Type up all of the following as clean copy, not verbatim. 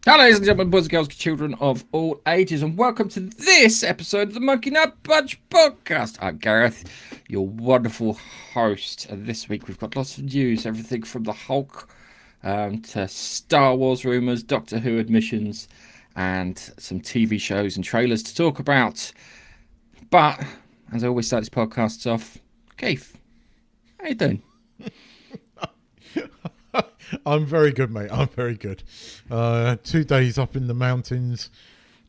Hello, ladies and gentlemen, boys and girls, children of all ages, and welcome to this episode of the Monkey Nut Bunch podcast. I'm Gareth, your wonderful host, and this week we've got lots of news, everything from the Hulk to Star Wars rumours, Doctor Who admissions, and some TV shows and trailers to talk about. But, as I always start these podcasts off, Keith, how you doing? I'm very good, mate. I'm very good. 2 days up in the mountains,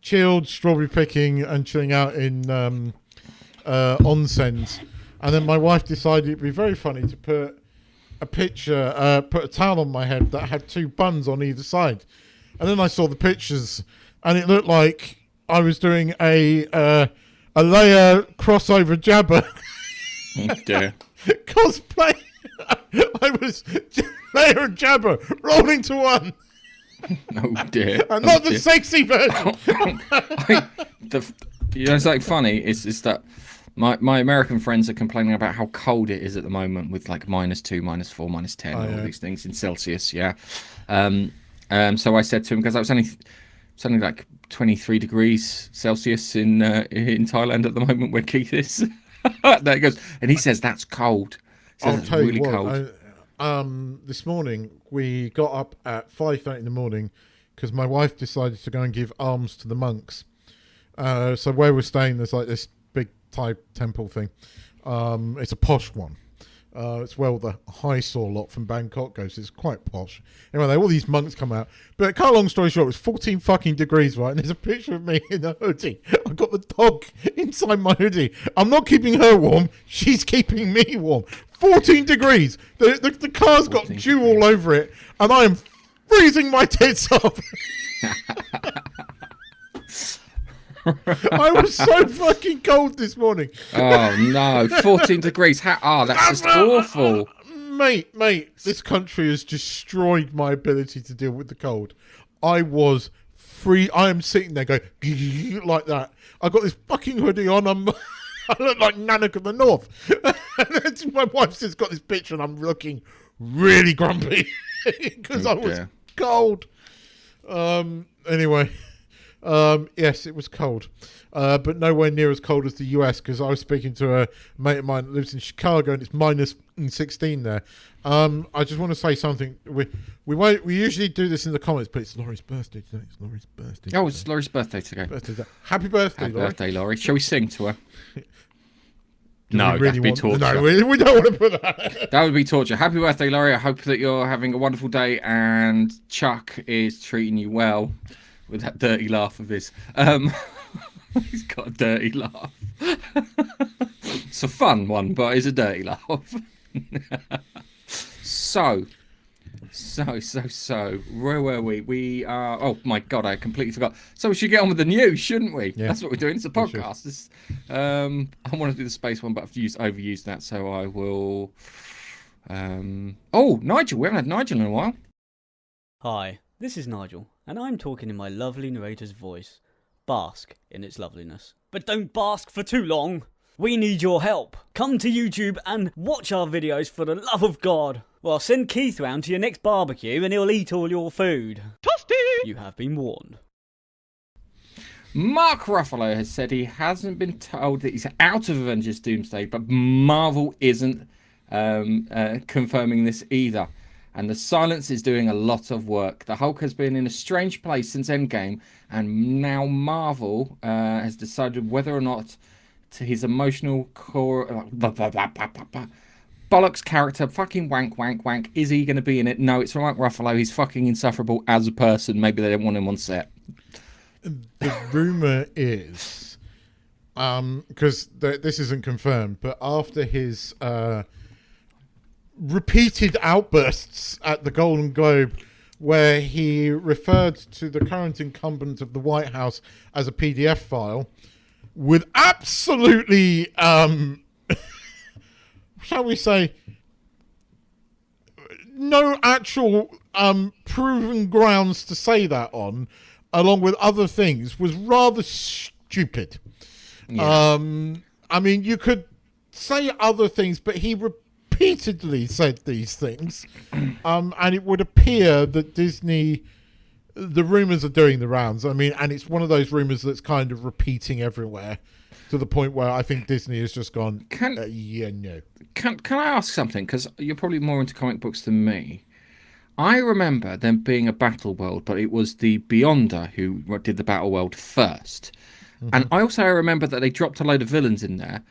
chilled, strawberry picking and chilling out in onsens. And then my wife decided it'd be very funny to put a towel on my head that had two buns on either side. And then I saw the pictures and it looked like I was doing a layer crossover jabber cosplay. I was layer and jabber rolled into one. Oh dear! And not the sexy version. It's like funny. It's that my American friends are complaining about how cold it is at the moment with like -2, -4, -10, all these things in Celsius. Yeah. So I said to him, because I was only like 23 degrees Celsius in Thailand at the moment where Keith is. There he goes, and he says that's cold. I'll tell you what. This morning we got up at 5:30 in the morning because my wife decided to go and give alms to the monks. So where we're staying, there's like this big Thai temple thing. It's a posh one. It's where the high saw lot from Bangkok goes. It's quite posh. Anyway, all these monks come out. But cut a long story short, it was 14 fucking degrees, right? And there's a picture of me in a hoodie. I've got the dog inside my hoodie. I'm not keeping her warm. She's keeping me warm. 14 degrees. The car's got dew all over it. And I am freezing my tits off. I was so fucking cold this morning. Oh no, 14 degrees. That's just awful. Mate, this country has destroyed my ability to deal with the cold. I was free. I am sitting there going like that. I got this fucking hoodie on. I look like Nanak of the North. And my wife's just got this picture and I'm looking really grumpy because I was cold. Anyway. Yes, it was cold, but nowhere near as cold as the US, because I was speaking to a mate of mine that lives in Chicago and it's -16 there. I just want to say something. We usually do this in the comments, but it's Laurie's birthday today. It's Laurie's birthday. Oh, it's Laurie's birthday today. Happy birthday, Happy Laurie. birthday, Laurie. Shall we sing to her? No, that'd be torture. No, we don't want to put that. That would be torture. Happy birthday, Laurie. I hope that you're having a wonderful day and Chuck is treating you well. With that dirty laugh of his. He's got a dirty laugh. It's a fun one, but it's a dirty laugh. So. Where were we? We are... Oh, my God, I completely forgot. So we should get on with the news, shouldn't we? Yeah. That's what we're doing. It's a podcast. I want to do the space one, but I've overused that, so I will... Oh, Nigel. We haven't had Nigel in a while. Hi, this is Nigel, and I'm talking in my lovely narrator's voice. Bask in its loveliness. But don't bask for too long. We need your help. Come to YouTube and watch our videos for the love of God. Well, send Keith round to your next barbecue and he'll eat all your food. Toasty! You have been warned. Mark Ruffalo has said he hasn't been told that he's out of Avengers Doomsday, but Marvel isn't confirming this either. And the silence is doing a lot of work. The Hulk has been in a strange place since Endgame, and now Marvel has decided whether or not to his emotional core... bollocks character, fucking wank, is he going to be in it? No, it's Mark Ruffalo. He's fucking insufferable as a person. Maybe they don't want him on set. The rumour is, because this isn't confirmed, but after his... repeated outbursts at the Golden Globe where he referred to the current incumbent of the White House as a PDF file with absolutely, shall we say, no actual proven grounds to say that on, along with other things, was rather stupid. Yeah. I mean, you could say other things, but he repeatedly said these things, and it would appear that Disney the rumours are doing the rounds. I mean, and it's one of those rumours that's kind of repeating everywhere to the point where I think Disney has just gone, yeah, no. Can I ask something? Because you're probably more into comic books than me. I remember them being a battle world, but it was the Beyonder who did the battle world first. Mm-hmm. And I also remember that they dropped a load of villains in there,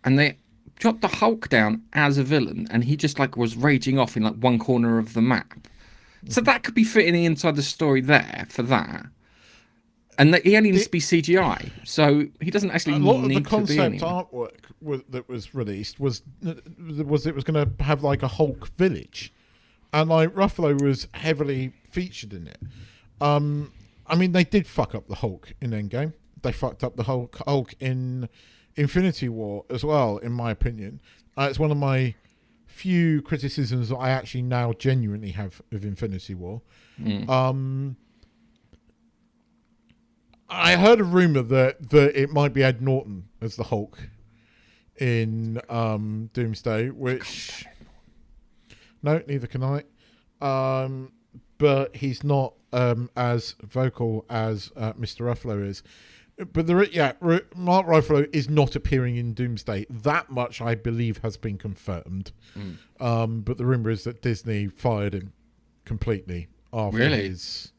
and they dropped the Hulk down as a villain, and he just like was raging off in like one corner of the map. Mm-hmm. So that could be fitting inside the story there for that. And that he only needs to be CGI, so he doesn't actually need to be. A lot of the concept artwork that was released was it was going to have like a Hulk village. And like Ruffalo was heavily featured in it. I mean, they did fuck up the Hulk in Endgame. They fucked up the Hulk in Infinity War as well, in my opinion. It's one of my few criticisms that I actually now genuinely have of Infinity War. I heard a rumor that it might be Ed Norton as the Hulk in Doomsday, which. No, neither can I. But he's not as vocal as Mr. Ruffalo is. But Mark Ruffalo is not appearing in Doomsday. That much, I believe, has been confirmed. But the rumor is that Disney fired him completely after his.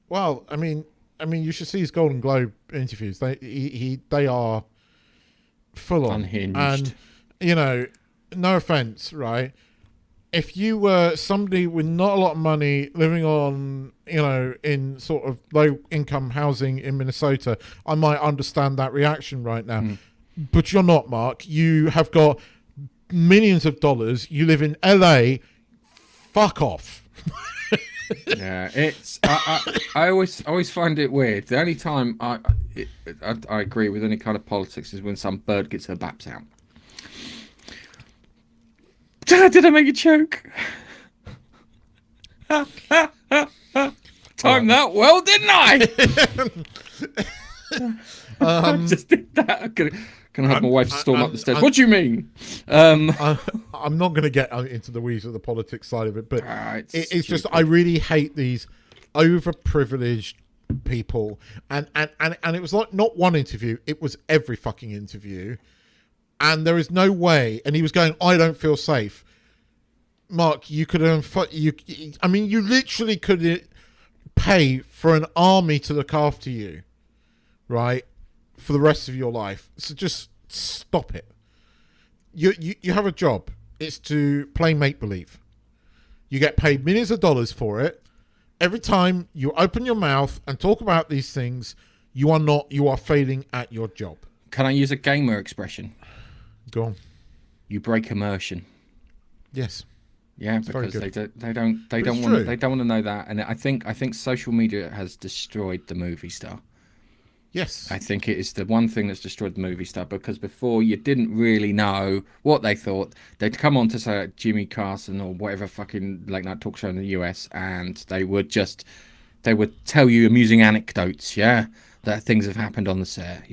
Well, I mean, you should see his Golden Globe interviews. They are full on unhinged, and no offense, right? If you were somebody with not a lot of money living on, in sort of low income housing in Minnesota, I might understand that reaction right now. But you're not, Mark. You have got millions of dollars. You live in LA. Fuck off. Yeah, it's. I always find it weird. The only time I agree with any kind of politics is when some bird gets her baps out. Did I make you choke? Timed that well, didn't I? I just did that. Can I have my wife storm up the stairs? What do you mean? I'm not going to get into the weeds of the politics side of it, but it's just I really hate these overprivileged people, and it was like not one interview; it was every fucking interview. And there is no way. And he was going, I don't feel safe. Mark, you could you literally could pay for an army to look after you, right, for the rest of your life. So just stop it. You have a job. It's to play make-believe. You get paid millions of dollars for it. Every time you open your mouth and talk about these things, you are failing at your job. Can I use a gamer expression? Go on. You break immersion. Yes. Yeah, because they don't want to know that, and I think social media has destroyed the movie star. Yes. I think it is the one thing that's destroyed the movie star, because before you didn't really know what they thought. They'd come on to say like Jimmy Carson or whatever fucking late night talk show in the US, and they would tell you amusing anecdotes, that things have happened on the set,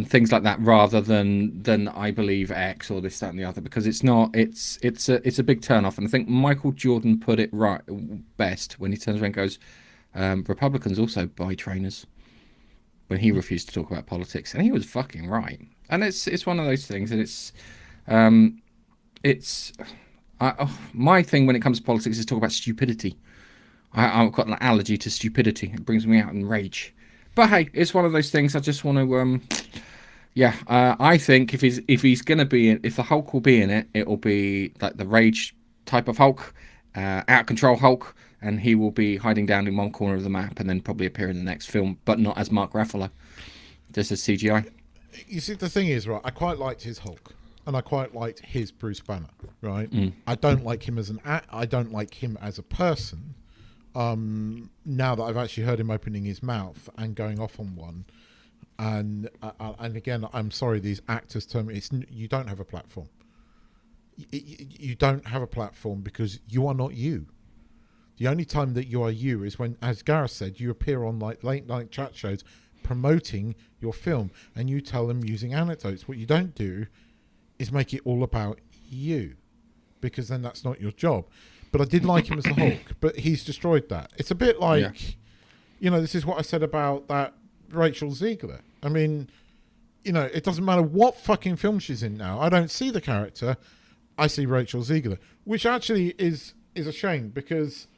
things like that, rather than I believe X or this, that, and the other, because it's a big turn off. And I think Michael Jordan put it right best when he turns around and goes, Republicans also buy trainers, when he refused to talk about politics, and he was fucking right. And it's one of those things, and my thing when it comes to politics is talk about stupidity. I've got an allergy to stupidity. It brings me out in rage. But hey, it's one of those things. I just want to, I think if he's gonna be if the Hulk will be in it, it will be like the rage type of Hulk, out of control Hulk, and he will be hiding down in one corner of the map and then probably appear in the next film, but not as Mark Ruffalo, just as CGI. You see, the thing is, right? I quite liked his Hulk, and I quite liked his Bruce Banner, right? I don't like him as I don't like him as a person. Now that I've actually heard him opening his mouth and going off on one, and again, I'm sorry, these actors tell me you don't have a platform. You don't have a platform because you are not you. The only time that you are you is when, as Gareth said, you appear on like late night chat shows promoting your film, and you tell them using anecdotes. What you don't do is make it all about you, because then that's not your job. but I did like him as the Hulk. But he's destroyed that. It's a bit like, this is what I said about that Rachel Ziegler. I mean, it doesn't matter what fucking film she's in now. I don't see the character. I see Rachel Ziegler, which actually is a shame because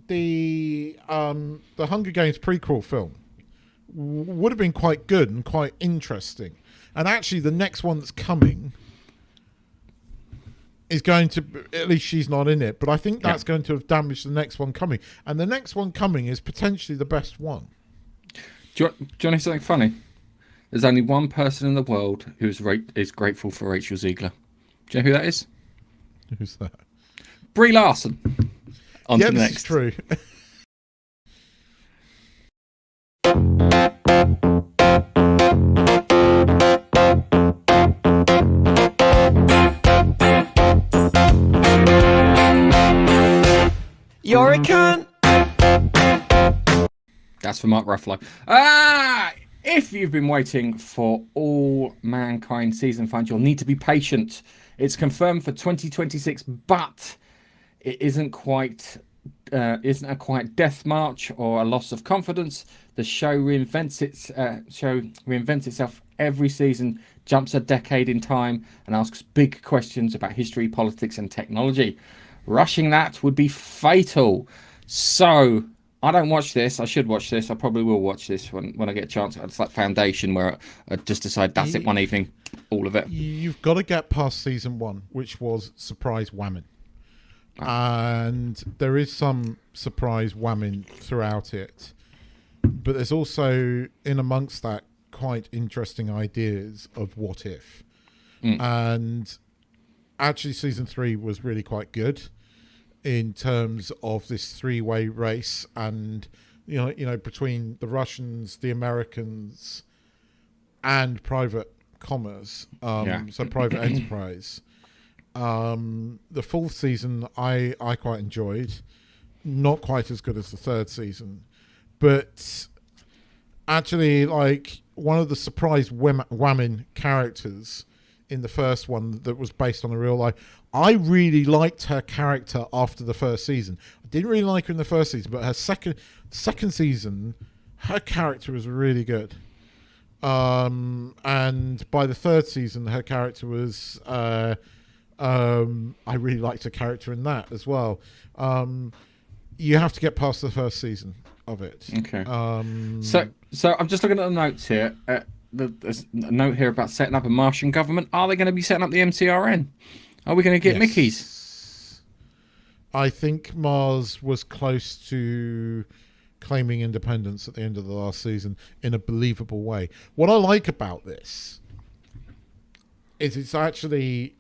the Hunger Games prequel film would have been quite good and quite interesting. And actually, the next one that's coming is going to, at least she's not in it, but I think that's going to have damaged the next one coming. And the next one coming is potentially the best one. Do you want to hear something funny? There's only one person in the world who is grateful for Rachel Ziegler. Do you know who that is? Who's that? Brie Larson. On to the next. Is true. You're a cunt. That's for Mark Ruffalo. If you've been waiting for All Mankind season 5, you'll need to be patient. It's confirmed for 2026, but it isn't a quite death march or a loss of confidence. The show reinvents itself every season, jumps a decade in time, and asks big questions about history, politics, and technology. Rushing that would be fatal. So I don't watch this. I should watch this. I probably will watch this when I get a chance. It's like Foundation, where I just decide that's it one evening, all of it. You've got to get past season 1, which was surprise whamming. And there is some surprise whamming throughout it. But there's also, in amongst that, quite interesting ideas of what if. And actually, season 3 was really quite good in terms of this three-way race, and between the Russians, the Americans, and private commerce, so private enterprise. The fourth season I quite enjoyed, not quite as good as the third season, but actually, like, one of the surprise whamming characters in the first one that was based on a real life, I really liked her character after the first season. I didn't really like her in the first season, but her second season, her character was really good. And by the third season, her character was I really liked her character in that as well. You have to get past the first season of it. Okay. So I'm just looking at the notes here. There's a note here about setting up a Martian government. Are they going to be setting up the MCRN? Are we going to get Mickeys? I think Mars was close to claiming independence at the end of the last season in a believable way. What I like about this is it's actually,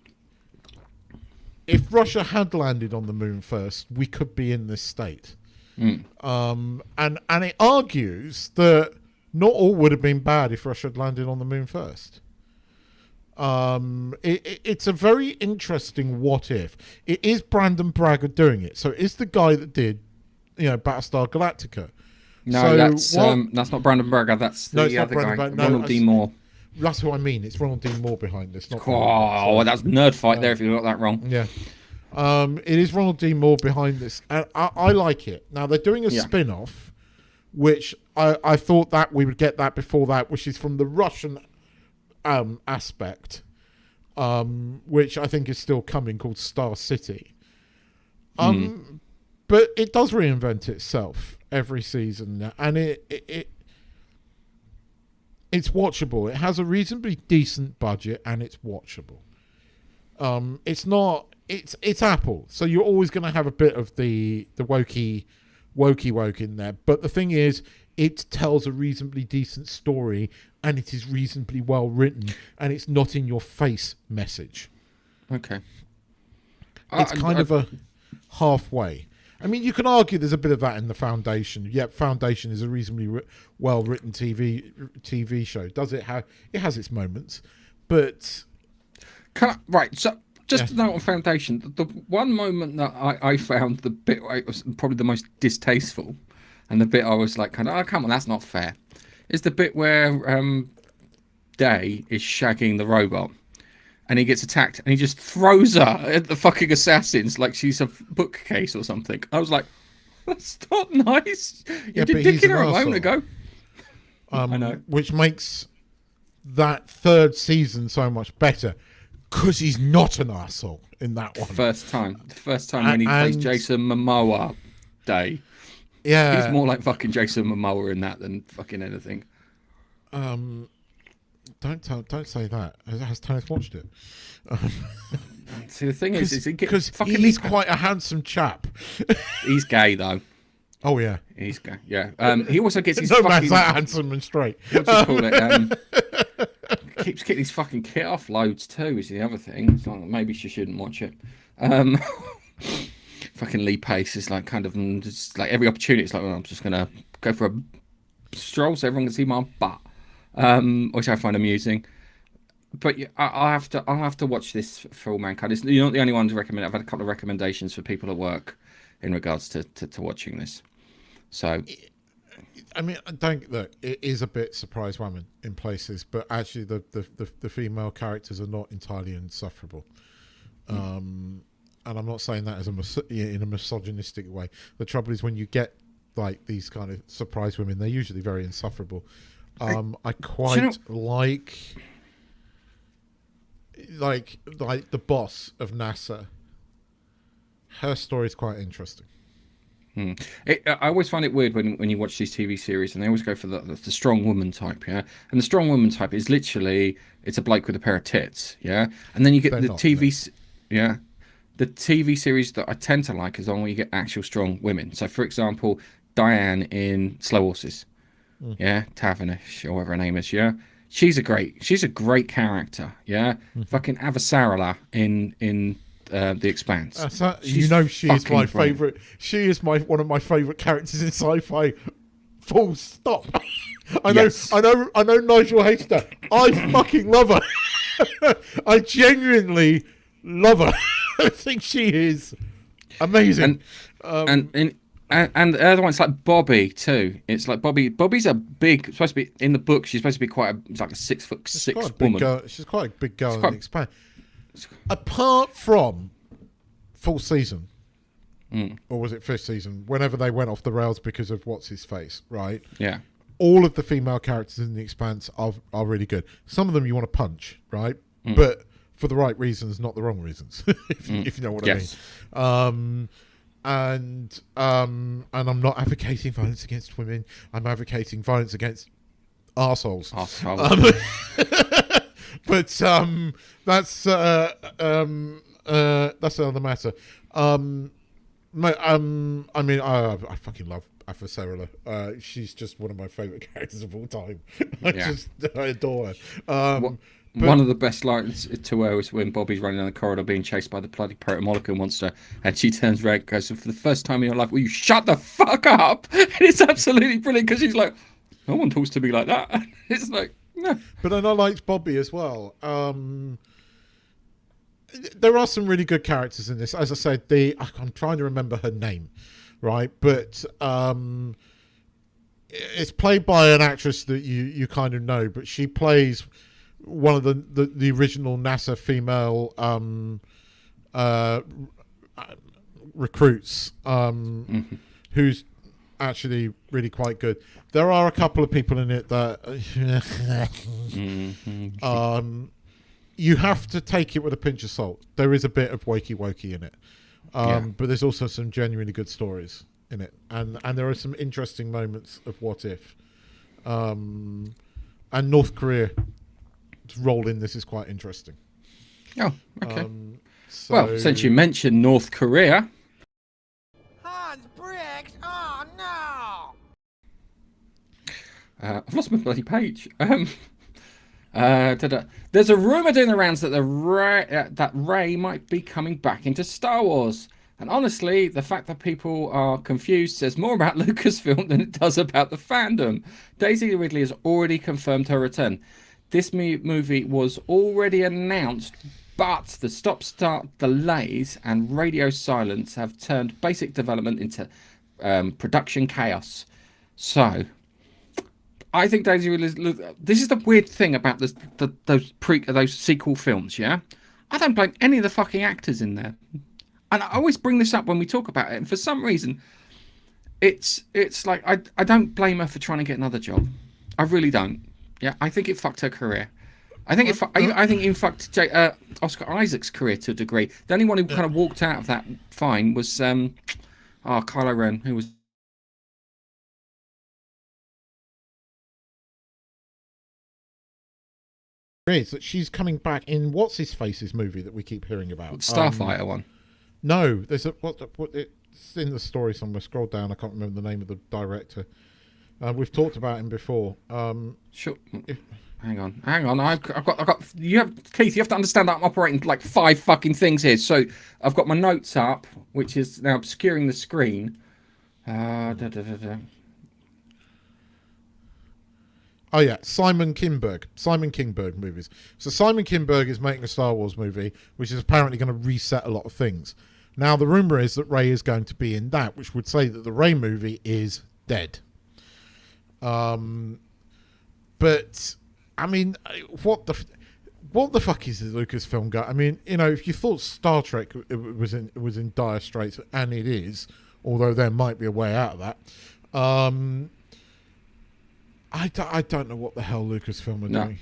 if Russia had landed on the moon first, we could be in this state. And it argues that not all would have been bad if Russia had landed on the moon first. It's a very interesting what if. It is Brandon Braga doing it. So it's the guy that did, Battlestar Galactica. No, so that's not Brandon Braga. That's the other guy, Ronald D. Moore. That's who I mean. It's Ronald D. Moore behind this. Not that's nerd fight there if you got that wrong. Yeah. It is Ronald D. Moore behind this. And I like it. Now, they're doing a spin-off, which I thought that we would get that before that, which is from the Russian aspect, which I think is still coming, called Star City. But it does reinvent itself every season, and it's watchable. It has a reasonably decent budget, and it's watchable. It's Apple, so you're always going to have a bit of the wokey in there. But the thing is, it tells a reasonably decent story, and it is reasonably well written, and it's not in your face message. Okay. It's kind of a halfway. I mean, you can argue there's a bit of that in the Foundation. Yep, Foundation is a reasonably well written TV show. Does it have? It has its moments, but right. So just to note on Foundation, the one moment that I found the bit it was probably the most distasteful, and the bit I was like, come on, that's not fair, is the bit where Day is shagging the robot, and he gets attacked, and he just throws her at the fucking assassins like she's a bookcase or something. I was like, that's not nice. You did dick in her a moment ago. I know. Which makes that third season so much better, because he's not an arsehole in that one. The first time when he plays Jason Momoa Day. Yeah. He's more like fucking Jason Momoa in that than fucking anything. Don't say that. Has Tannis watched it? See, the thing is because he's quite a handsome chap. He's gay though. Oh yeah, he's gay. Yeah. He also gets his no fucking. man's that handsome and straight. What do you call it? Keeps getting his fucking kit off loads too. Is the other thing. So maybe she shouldn't watch it. Fucking Lee Pace is like kind of just like every opportunity. It's like, well, I'm just gonna go for a stroll so everyone can see my butt, which I find amusing. But I'll have to watch this for all mankind. You're not the only one to recommend it. I've had a couple of recommendations for people at work in regards to watching this. So, I mean, I don't look. It is a bit surprise woman in places, but actually, the female characters are not entirely insufferable. And I'm not saying that as in a misogynistic way. The trouble is when you get like these kind of surprise women, they're usually very insufferable. I quite like the boss of NASA. Her story is quite interesting. I always find it weird when you watch these TV series and they always go for the strong woman type, yeah. And the strong woman type is literally it's a bloke with a pair of tits, yeah. And then you get yeah. The TV series that I tend to like is the one where you get actual strong women. So, for example, Diane in Slow Horses, yeah, Tavernish or whatever her name is, yeah. She's a great character, yeah. Fucking Avasarala in The Expanse. She is my favourite. She is one of my favourite characters in sci-fi. Full stop. I know Nigel hates her. I fucking love her. I genuinely love her. I think she is amazing. And the other one's like Bobby too. It's like Bobby's supposed to be in the book. She's supposed to be quite a 6'6" woman. She's quite a big girl in the Expanse. Apart from fourth season, or was it fifth season? Whenever they went off the rails because of what's his face, right? Yeah. All of the female characters in the Expanse are really good. Some of them you want to punch, right? But for the right reasons, not the wrong reasons. if you know what I mean. And I'm not advocating violence against women. I'm advocating violence against arseholes. But that's another matter. I mean, I fucking love Avasarala. She's just one of my favourite characters of all time. I adore her. One of the best lines to her is when Bobby's running down the corridor being chased by the bloody proto-molecule monster, and she turns around and goes, "For the first time in your life, will you shut the fuck up?" And it's absolutely brilliant because she's like, "No one talks to me like that." And it's like, no. But then I liked Bobby as well. There are some really good characters in this. As I said, I'm trying to remember her name, right? But it's played by an actress that you kind of know, but she plays one of the original NASA female recruits, who's actually really quite good. There are a couple of people in it that you have to take it with a pinch of salt. There is a bit of wokey in it, but there's also some genuinely good stories in it, and there are some interesting moments of what if, and North Korea role in this is quite interesting. Oh, okay. Well, since you mentioned North Korea, Hans Briggs, oh no! I've lost my bloody page. There's a rumor doing the rounds that that Rey might be coming back into Star Wars. And honestly, the fact that people are confused says more about Lucasfilm than it does about the fandom. Daisy Ridley has already confirmed her return. This movie was already announced, but the stop-start delays and radio silence have turned basic development into production chaos. So, I think Daisy Ridley. This is the weird thing about those sequel films, yeah. I don't blame any of the fucking actors in there. And I always bring this up when we talk about it, and for some reason, it's like I don't blame her for trying to get another job. I really don't. Yeah, I think it fucked her career. I think I think it fucked Oscar Isaac's career to a degree. The only one who kind of walked out of that fine was Kylo Ren, who was. Is that she's coming back in what's his face's movie that we keep hearing about? Starfighter one. No, there's a what it's in the story somewhere. Scroll down. I can't remember the name of the director. We've talked about him before. Sure. Hang on. I've got. You have Keith. You have to understand that I'm operating like 5 fucking things here. So I've got my notes up, which is now obscuring the screen. Oh yeah, Simon Kinberg movies. So Simon Kinberg is making a Star Wars movie, which is apparently going to reset a lot of things. Now the rumor is that Rey is going to be in that, which would say that the Rey movie is dead. But I mean, what the fuck is the Lucasfilm guy? I mean, you know, if you thought Star Trek was in dire straits, and it is, although there might be a way out of that. I don't know what the hell Lucasfilm are doing.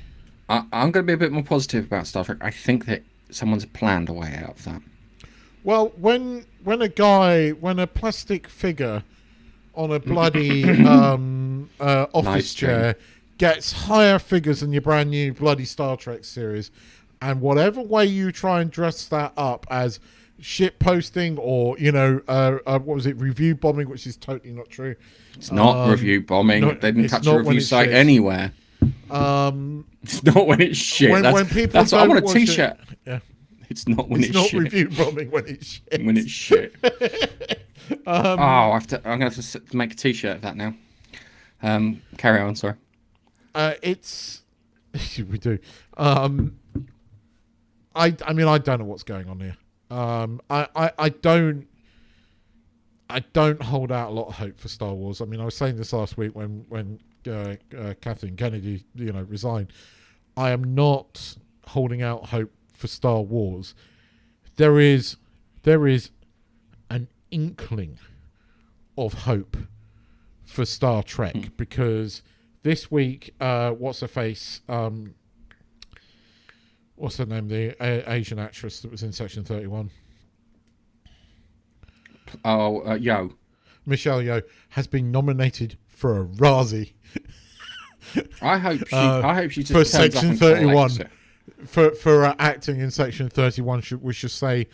I'm going to be a bit more positive about Star Trek. I think that someone's planned a way out of that. Well, when a plastic figure on a bloody office chair gets higher figures than your brand new bloody Star Trek series, and whatever way you try and dress that up as shit posting or, you know, what was it, review bombing, which is totally not true. It's not review bombing. They didn't touch a review site anywhere. It's not when it's shit. When people I want a t-shirt. Yeah. It's not when it's shit. It's not review bombing when it's shit. When it's shit. I'm going to have to make a t-shirt of that now. Carry on, sorry. It's... we do. I mean, I don't know what's going on here. I don't hold out a lot of hope for Star Wars. I mean, I was saying this last week when Kathleen Kennedy, you know, resigned. I am not holding out hope for Star Wars. There is an inkling of hope for Star Trek because this week, what's her face? What's her name? The Asian actress that was in Section 31. Yeoh. Michelle Yeoh has been nominated for a Razzie. I hope she just for turns up Section and 31 for acting in Section 31. We should say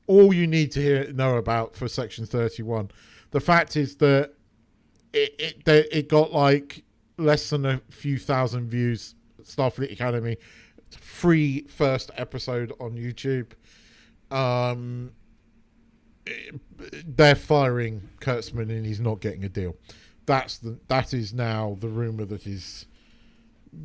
all you need to know about for Section 31. The fact is that it got like less than a few thousand views. Starfleet Academy, free first episode on YouTube. They're firing Kurtzman and he's not getting a deal. That is now the rumor that is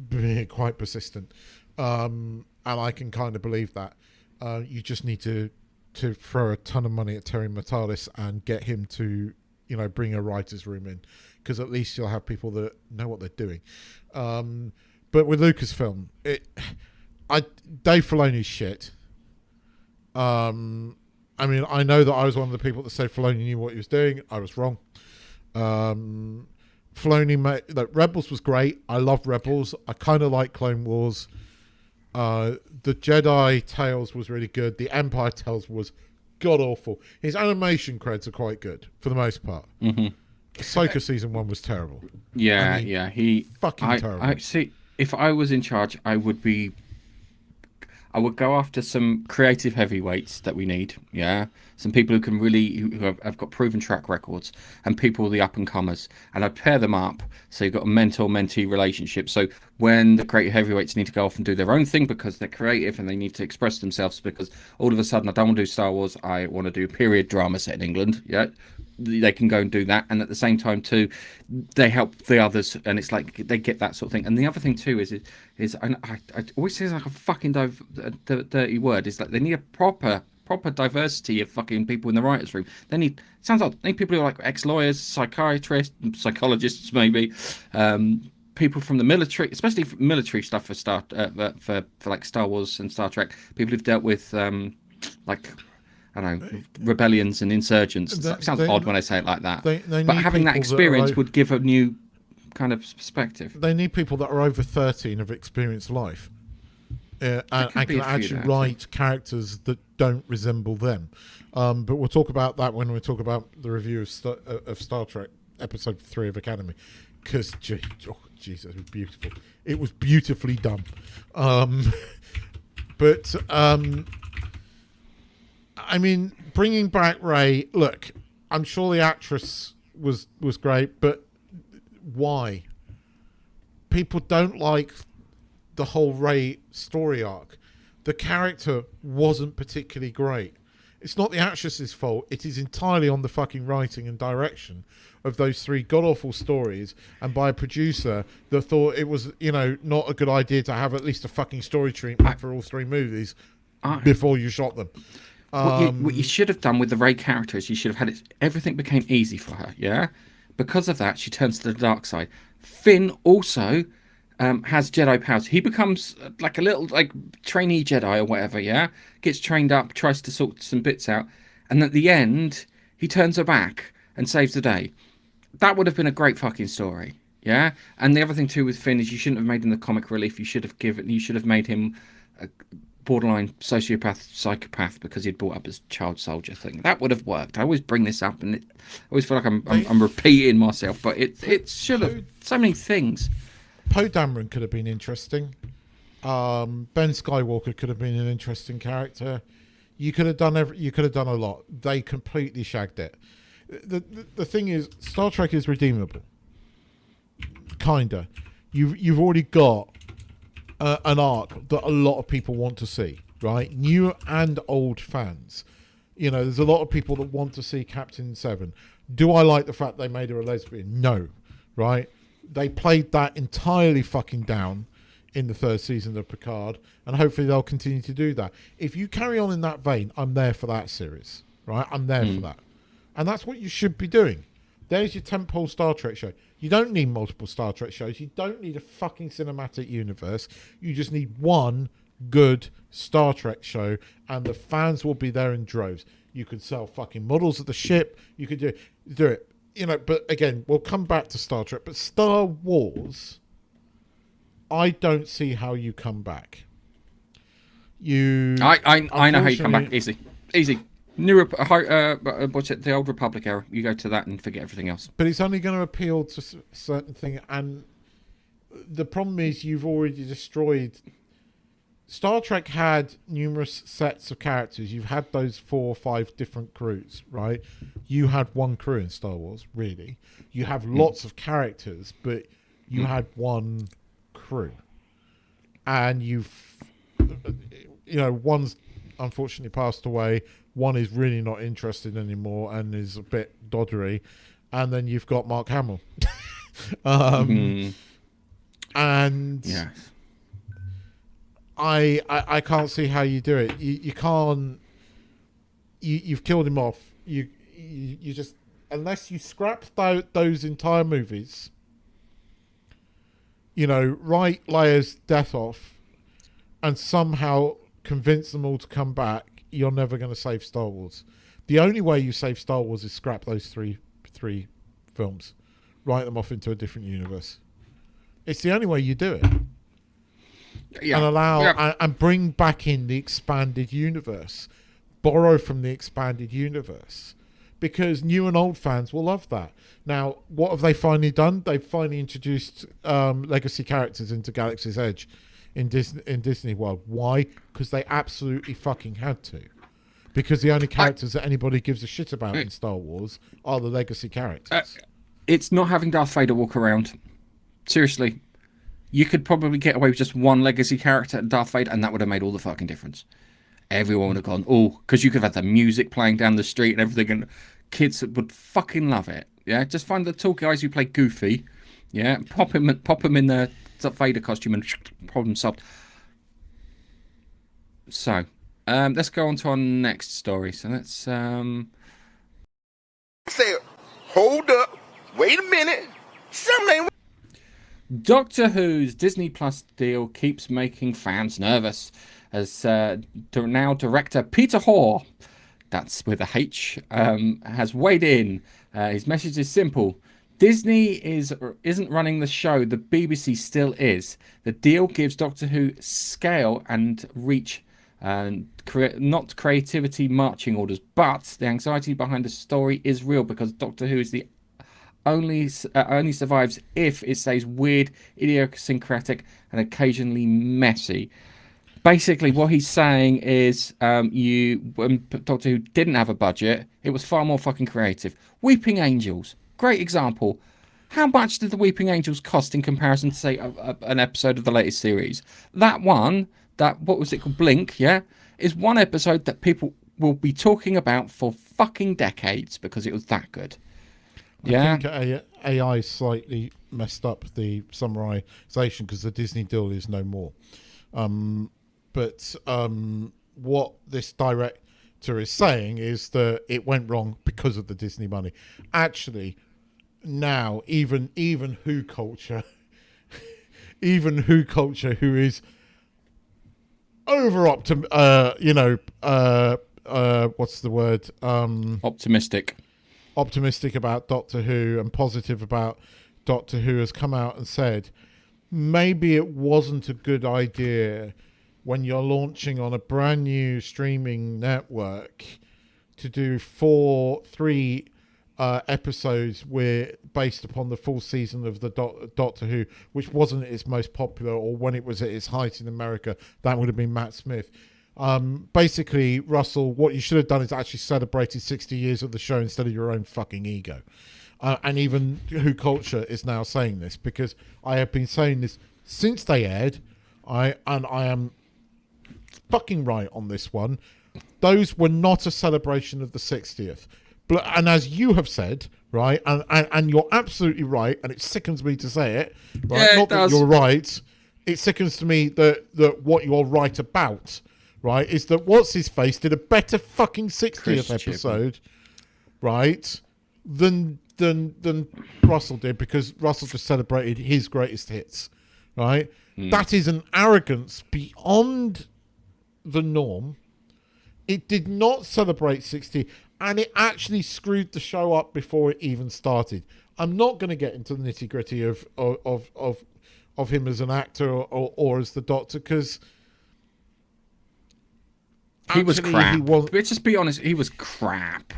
being quite persistent, and I can kind of believe that. You just need to throw a ton of money at Terry Matalis and get him to, you know, bring a writer's room in, because at least you'll have people that know what they're doing. But with Lucasfilm, Dave Filoni's shit. I mean, I know that I was one of the people that said Filoni knew what he was doing. I was wrong. Filoni Rebels was great. I loved Rebels. I kind of like Clone Wars. The Jedi Tales was really good. The Empire Tales was god awful. His animation creds are quite good for the most part. Mm-hmm. Ahsoka season 1 was terrible. Yeah, I mean, he fucking terrible. I see. If I was in charge, I would go after some creative heavyweights that we need. Yeah, some people who can really who have got proven track records, and people the up and comers, and I'd pair them up so you've got a mentor-mentee relationship. So when the creative heavyweights need to go off and do their own thing because they're creative and they need to express themselves, because all of a sudden I don't want to do Star Wars, I want to do period drama set in England. Yeah, they can go and do that, and at the same time too, they help the others, and it's like they get that sort of thing. And the other thing too is I always say it's like a fucking dirty word. It's like they need a proper diversity of fucking people in the writers' room. They need people who are like ex-lawyers, psychiatrists, psychologists maybe, people from the military, especially for military stuff for like Star Wars and Star Trek, people who've dealt with like, I don't know, rebellions and insurgents. It sounds odd when I say it like that. But having that experience would give a new kind of perspective. They need people that are over 30 and have experienced life. And can actually write characters that don't resemble them. But we'll talk about that when we talk about the review of Star Trek Episode 3 of Academy. Because, Jesus, it was beautiful. It was beautifully done. But, I mean, bringing back Ray, look, I'm sure the actress was great, but why? People don't like the whole Ray story arc. The character wasn't particularly great. It's not the actress's fault. It is entirely on the fucking writing and direction of those three god-awful stories, and by a producer that thought it was, not a good idea to have at least a fucking story treatment for all three movies before you shot them. What you should have done with the Ray character is you should have had it. Everything became easy for her, yeah? Because of that, she turns to the dark side. Finn also has Jedi powers. He becomes like a little trainee Jedi or whatever, yeah? Gets trained up, tries to sort some bits out, and at the end, he turns her back and saves the day. That would have been a great fucking story, yeah? And the other thing too with Finn is you shouldn't have made him the comic relief. You should have made him a borderline sociopath, psychopath because he'd brought up his child soldier thing. That would have worked. I always bring this up, and I always feel like I'm repeating myself, but it should have so many things. Poe Dameron could have been interesting. Ben Skywalker could have been an interesting character. You could have done a lot. They completely shagged it. The thing is, Star Trek is redeemable. Kinda. You've already got an arc that a lot of people want to see, right? New and old fans. There's a lot of people that want to see Captain Seven. Do I like the fact they made her a lesbian? No, right? They played that entirely fucking down in the third season of Picard, and hopefully they'll continue to do that. If you carry on in that vein, I'm there for that series, right? I'm there for that. And that's what you should be doing. There's your tentpole Star Trek show. You don't need multiple Star Trek shows. You don't need a fucking cinematic universe. You just need one good Star Trek show, and the fans will be there in droves. You could sell fucking models of the ship. You could do it. But again, we'll come back to Star Trek. But Star Wars, I don't see how you come back. I know how you come back. Easy. What's it? The Old Republic era. You go to that and forget everything else. But it's only going to appeal to certain things, and the problem is you've already destroyed. Star Trek had numerous sets of characters. You've had those 4 or 5 different crews, right? You had one crew in Star Wars, really. You have lots of characters, but you had one crew, and one's unfortunately passed away. One is really not interested anymore and is a bit doddery. And then you've got Mark Hamill. And yes. I can't see how you do it. You can't. You've killed him off. You just, unless you scrap those entire movies, write Leia's death off and somehow convince them all to come back, you're never going to save Star Wars. The only way you save Star Wars is scrap those three films, write them off into a different universe. It's the only way you do it. Yeah. And allow and bring back in the expanded universe, borrow from the expanded universe, because new and old fans will love that. Now, what have they finally done? They've finally introduced legacy characters into Galaxy's Edge in Disney World. Why? Because they absolutely fucking had to. Because the only characters that anybody gives a shit about in Star Wars are the legacy characters. It's not having Darth Vader walk around. Seriously. You could probably get away with just one legacy character, Darth Vader, and that would have made all the fucking difference. Everyone would have gone, because you could have had the music playing down the street and everything, and kids would fucking love it. Yeah, just find the tall guys who play Goofy. Yeah, pop him in the Vader costume and problem solved. So, let's go on to our next story. So let's Say, hold up, wait a minute, something ain't. Doctor Who's Disney Plus deal keeps making fans nervous, as now director Peter Hoare, that's with a H, has weighed in. His message is simple. Disney isn't running the show, the BBC still is. The deal gives Doctor Who scale and reach, and not creativity marching orders, but the anxiety behind the story is real, because Doctor Who is the only survives if it stays weird, idiosyncratic, and occasionally messy. Basically, what he's saying is, when Doctor Who didn't have a budget, it was far more fucking creative. Weeping Angels, great example. How much did the Weeping Angels cost in comparison to, say, an episode of the latest series? That one, what was it called, Blink, yeah, is one episode that people will be talking about for fucking decades because it was that good. Yeah. I think AI slightly messed up the summarization because the Disney deal is no more. But what this director is saying is that it went wrong because of the Disney money. Actually, now even Who culture, who is over what's the word? Optimistic about Doctor Who and positive about Doctor Who, has come out and said maybe it wasn't a good idea when you're launching on a brand new streaming network to do three episodes based upon the full season of the Doctor Who, which wasn't its most popular, or when it was at its height in America, that would have been Matt Smith. Basically, Russell, what you should have done is actually celebrated 60 years of the show instead of your own fucking ego. And even Who Culture is now saying this, because I have been saying this since they aired. I am fucking right on this one. Those were not a celebration of the 60th. And as you have said, right, and you're absolutely right, and it sickens me to say it, right? Yeah, not that you're right. It sickens to me that what you're right about, right, is that What's His Face did a better fucking 60th episode, right, than Russell did, because Russell just celebrated his greatest hits, right? That is an arrogance beyond the norm. It did not celebrate 60, and it actually screwed the show up before it even started. I'm not going to get into the nitty gritty of him as an actor or as the Doctor, because he was crap. Let's just be honest, he was crap.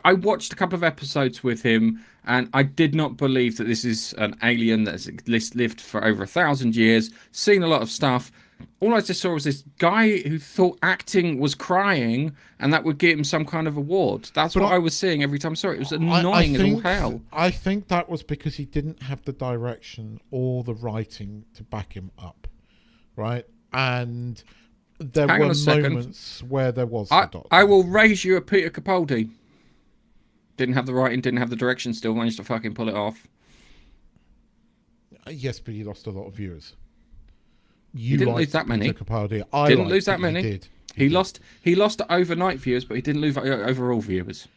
I watched a couple of episodes with him, and I did not believe that this is an alien that's lived for over 1,000 years, seen a lot of stuff. All I just saw was this guy who thought acting was crying, and that would get him some kind of award. That's what I was seeing every time I saw it. It was annoying as all hell. I think that was because he didn't have the direction or the writing to back him up, right? And there were moments where there was the Doctor. I will raise you a Peter Capaldi. Didn't have the writing, didn't have the direction, still managed to fucking pull it off. Yes, but he lost a lot of viewers. He didn't lose that many. Capaldi. Didn't lose that many. He did. He lost overnight viewers, but he didn't lose overall viewers.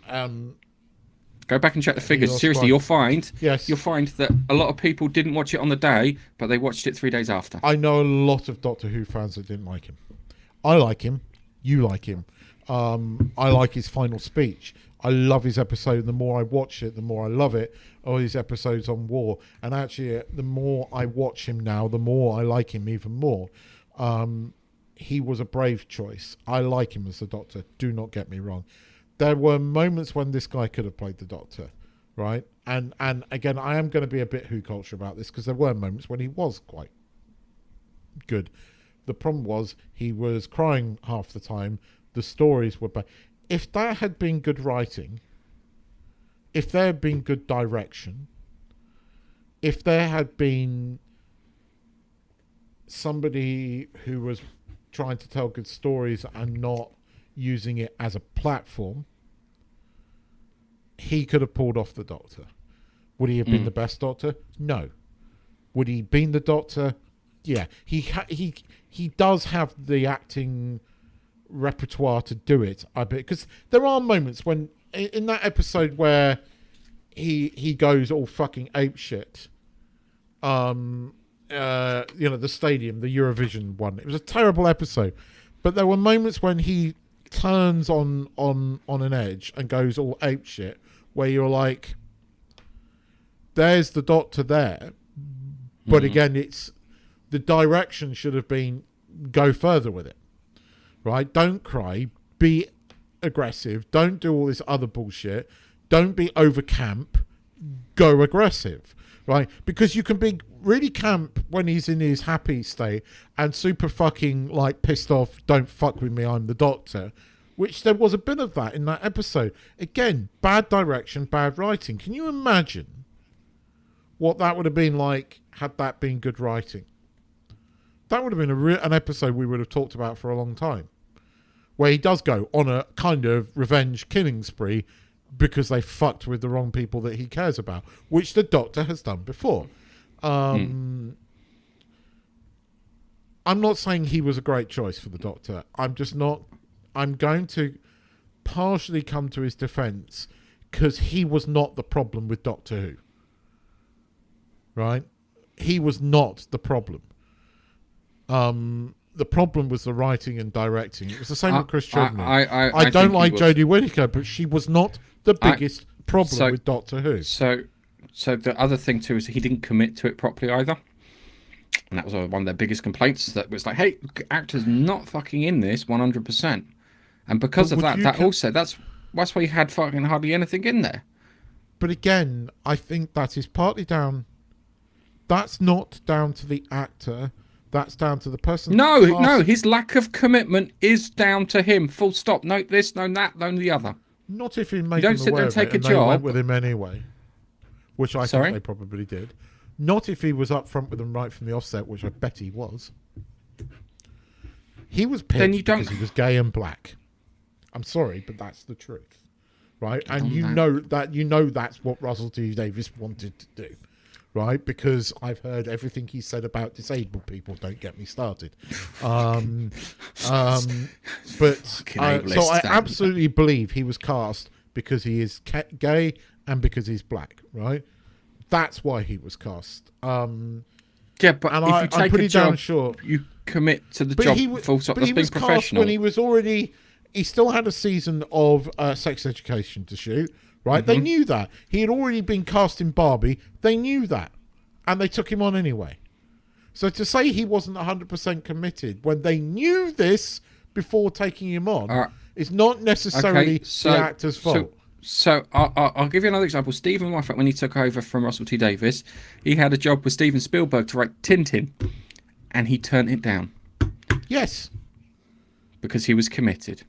Go back and check the figures. Seriously, you'll find that a lot of people didn't watch it on the day, but they watched it 3 days after. I know a lot of Doctor Who fans that didn't like him. I like him. You like him. I like his final speech. I love his episode. The more I watch it, the more I love it. All his episodes on war. And actually, the more I watch him now, the more I like him even more. He was a brave choice. I like him as the Doctor. Do not get me wrong. There were moments when this guy could have played the Doctor, right? And again, I am going to be a bit Who culture about this, because there were moments when he was quite good. The problem was he was crying half the time. The stories were bad. If that had been good writing, if there had been good direction, if there had been somebody who was trying to tell good stories and not using it as a platform, he could have pulled off the Doctor. Would he have been the best Doctor? No. Would he have been the Doctor? Yeah. He does have the acting repertoire to do it, I bet, because there are moments when in that episode where he goes all fucking apeshit, the stadium, the Eurovision one. It was a terrible episode, but there were moments when he turns on an edge and goes all ape shit, where you're like, there's the Doctor there, but again, it's the direction should have been go further with it, right? Don't cry, be aggressive, don't do all this other bullshit, don't be over camp, go aggressive, right? Because you can be really camp when he's in his happy state and super fucking like pissed off, don't fuck with me, I'm the Doctor, which there was a bit of that in that episode. Again, bad direction, bad writing. Can you imagine what that would have been like had that been good writing? That would have been an episode we would have talked about for a long time, where he does go on a kind of revenge killing spree because they fucked with the wrong people that he cares about, which the Doctor has done before. I'm not saying he was a great choice for the Doctor. I'm going to partially come to his defense because he was not the problem with Doctor Who. Right? He was not the problem. The problem was the writing and directing. It was the same with Chris Chibnall. I don't like Jodie Whittaker, but she was not the biggest problem with Doctor Who. So the other thing too is he didn't commit to it properly either, and that was one of their biggest complaints. That was like, hey, actor's not fucking in this 100%, and because of that, that's why you had fucking hardly anything in there. But again, I think that is partly down. That's not down to the actor. That's down to the person. No, his lack of commitment is down to him. Full stop. No this, no that, no the other. Not if he made him aware of it and they went with him anyway, which I think they probably did. Not if he was up front with them right from the offset, which I bet he was. He was picked because he was gay and black. I'm sorry, but that's the truth, right? And you know that's what Russell T Davies wanted to do. Right, because I've heard everything he said about disabled people. Don't get me started. So I absolutely believe he was cast because he is gay and because he's black. Right, that's why he was cast. Yeah, but if you take a job, you commit to the job. Full stop. That's being professional. Cast when he was already. He still had a season of Sex Education to shoot. Right? They knew that. He had already been cast in Barbie. They knew that. And they took him on anyway. So to say he wasn't 100% committed when they knew this before taking him on is not necessarily the actor's fault. So I'll give you another example. Stephen Moffat, when he took over from Russell T Davies, he had a job with Steven Spielberg to write Tintin. And he turned it down. Yes. Because he was committed.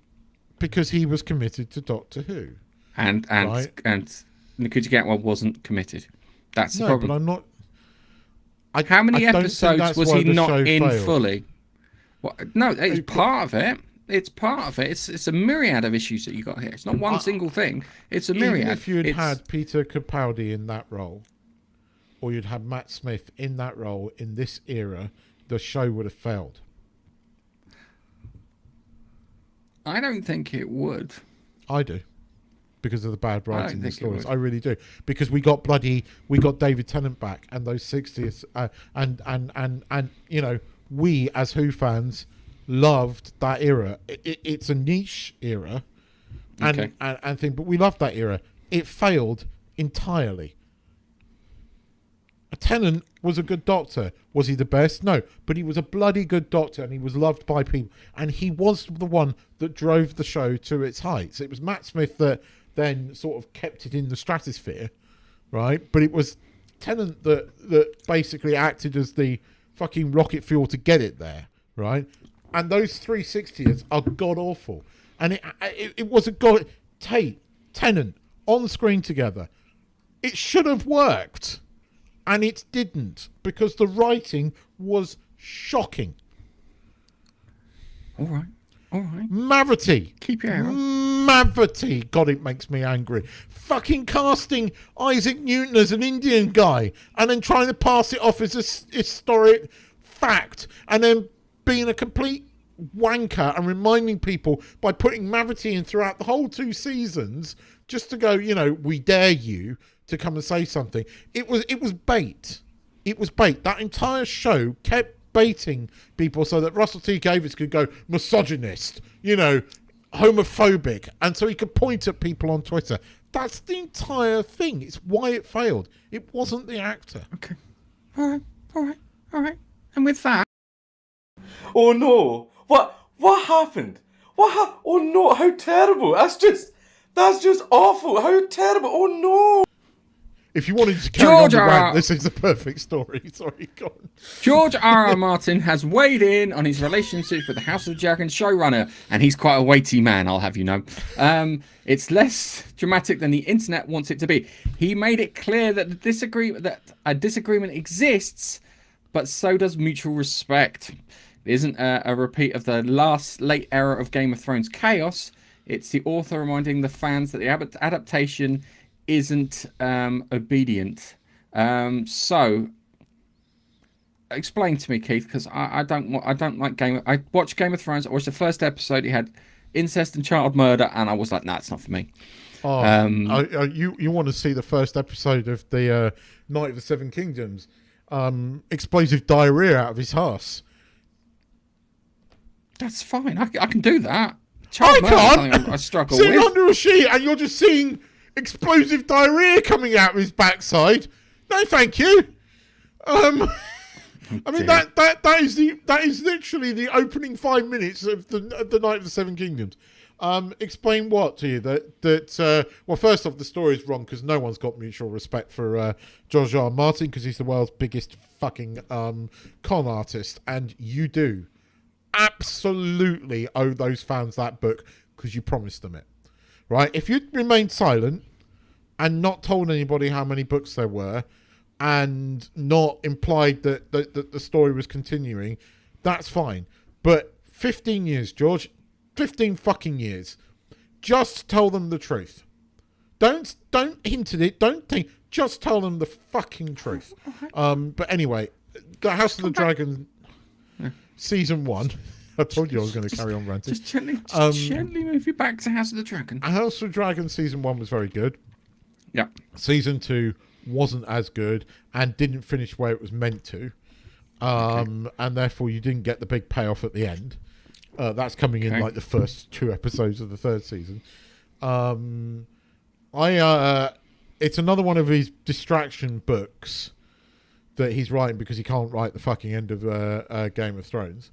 Because he was committed to Doctor Who. And Nkuti Gatwa wasn't committed. That's the problem. But I'm not. How many episodes was he not in fully? Well, no, it's part of it. It's part of it. It's a myriad of issues that you got here. It's not one single thing. It's a myriad. Even if you'd had Peter Capaldi in that role, or you'd had Matt Smith in that role in this era, the show would have failed. I don't think it would. I do. Because of the bad writing in the stories. I really do. Because we got David Tennant back and those 60s and you know, we as Who fans loved that era. It's a niche era and thing, but we loved that era. It failed entirely. Tennant was a good Doctor. Was he the best? No, but he was a bloody good Doctor and he was loved by people. And he was the one that drove the show to its heights. It was Matt Smith that then sort of kept it in the stratosphere, right? But it was Tennant that basically acted as the fucking rocket fuel to get it there, right? And those 360s are god awful. And it was a god. Tennant on screen together. It should have worked. And it didn't, because the writing was shocking. All right. Mavity. Keep your hair on. Mavity. God, it makes me angry. Fucking casting Isaac Newton as an Indian guy and then trying to pass it off as a historic fact and then being a complete wanker and reminding people by putting Mavity in throughout the whole 2 seasons just to go, you know, we dare you to come and say something. It was bait. It was bait. That entire show kept baiting people so that Russell T Davies could go misogynist, homophobic, and so he could point at people on Twitter. That's the entire thing. It's why it failed. It wasn't the actor. Okay. All right. And with that... Oh no! What happened? Oh no! How terrible! That's just awful. How terrible! Oh no! If you wanted to carry on the rant, this is the perfect story. Sorry, go on. George R.R. Martin has weighed in on his relationship with the House of the Dragon showrunner, and he's quite a weighty man, I'll have you know. It's less dramatic than the internet wants it to be. He made it clear that a disagreement exists, but so does mutual respect. It isn't a repeat of the late era of Game of Thrones chaos. It's the author reminding the fans that the adaptation isn't obedient. So explain to me, Keith, because I don't like I watched Game of Thrones. I watched the first episode. It had incest and child murder, and I was like, nah, it's not for me. You want to see the first episode of the Night of the Seven Kingdoms? Explosive diarrhea out of his arse. That's fine. I can do that. Child murder is something I struggle Sitting with. under a sheet and you're just seeing explosive diarrhea coming out of his backside. No, thank you. I mean that is literally the opening 5 minutes of the Night of the Seven Kingdoms. Explain what to you that well, first off, the story is wrong because no one's got mutual respect for George R. R. Martin because he's the world's biggest fucking con artist, and you do absolutely owe those fans that book because you promised them it, right? If you'd remained silent and not told anybody how many books there were and not implied that the story was continuing, that's fine. But 15 years, George, 15 fucking years, just tell them the truth. Don't hint at it, don't think, just tell them the fucking truth. But anyway, the House of the Dragon Season 1. I told you I was going to carry on ranting. Just gently move you back to House of the Dragon. House of the Dragon Season 1 was very good. Yeah. Season 2 wasn't as good and didn't finish where it was meant to. And therefore you didn't get the big payoff at the end. That's coming in like the first 2 episodes of the 3rd season. It's another one of his distraction books that he's writing because he can't write the fucking end of Game of Thrones.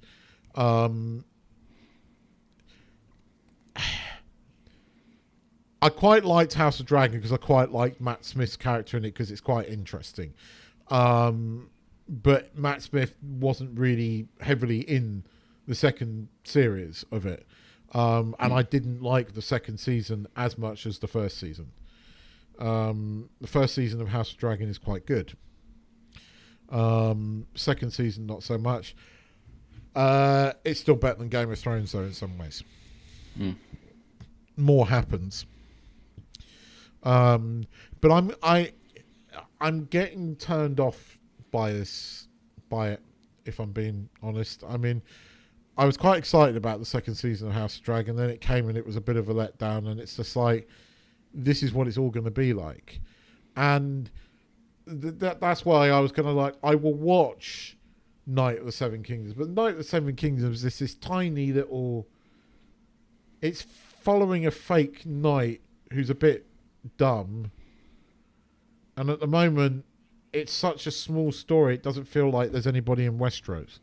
I quite liked House of Dragon because I quite liked Matt Smith's character in it because it's quite interesting. But Matt Smith wasn't really heavily in the second series of it. And I didn't like the second season as much as the first season. The first season of House of Dragon is quite good. Second season, not so much. It's still better than Game of Thrones, though, in some ways. More happens. But I'm getting turned off by it, if I'm being honest. I mean, I was quite excited about the second season of House of Dragon, then it came and it was a bit of a letdown, and it's just like, this is what it's all going to be like. And that's why I was going to I will watch Night of the Seven Kingdoms, but Night of the Seven Kingdoms is this tiny little, it's following a fake knight who's a bit dumb, and at the moment it's such a small story, it doesn't feel like there's anybody in Westeros.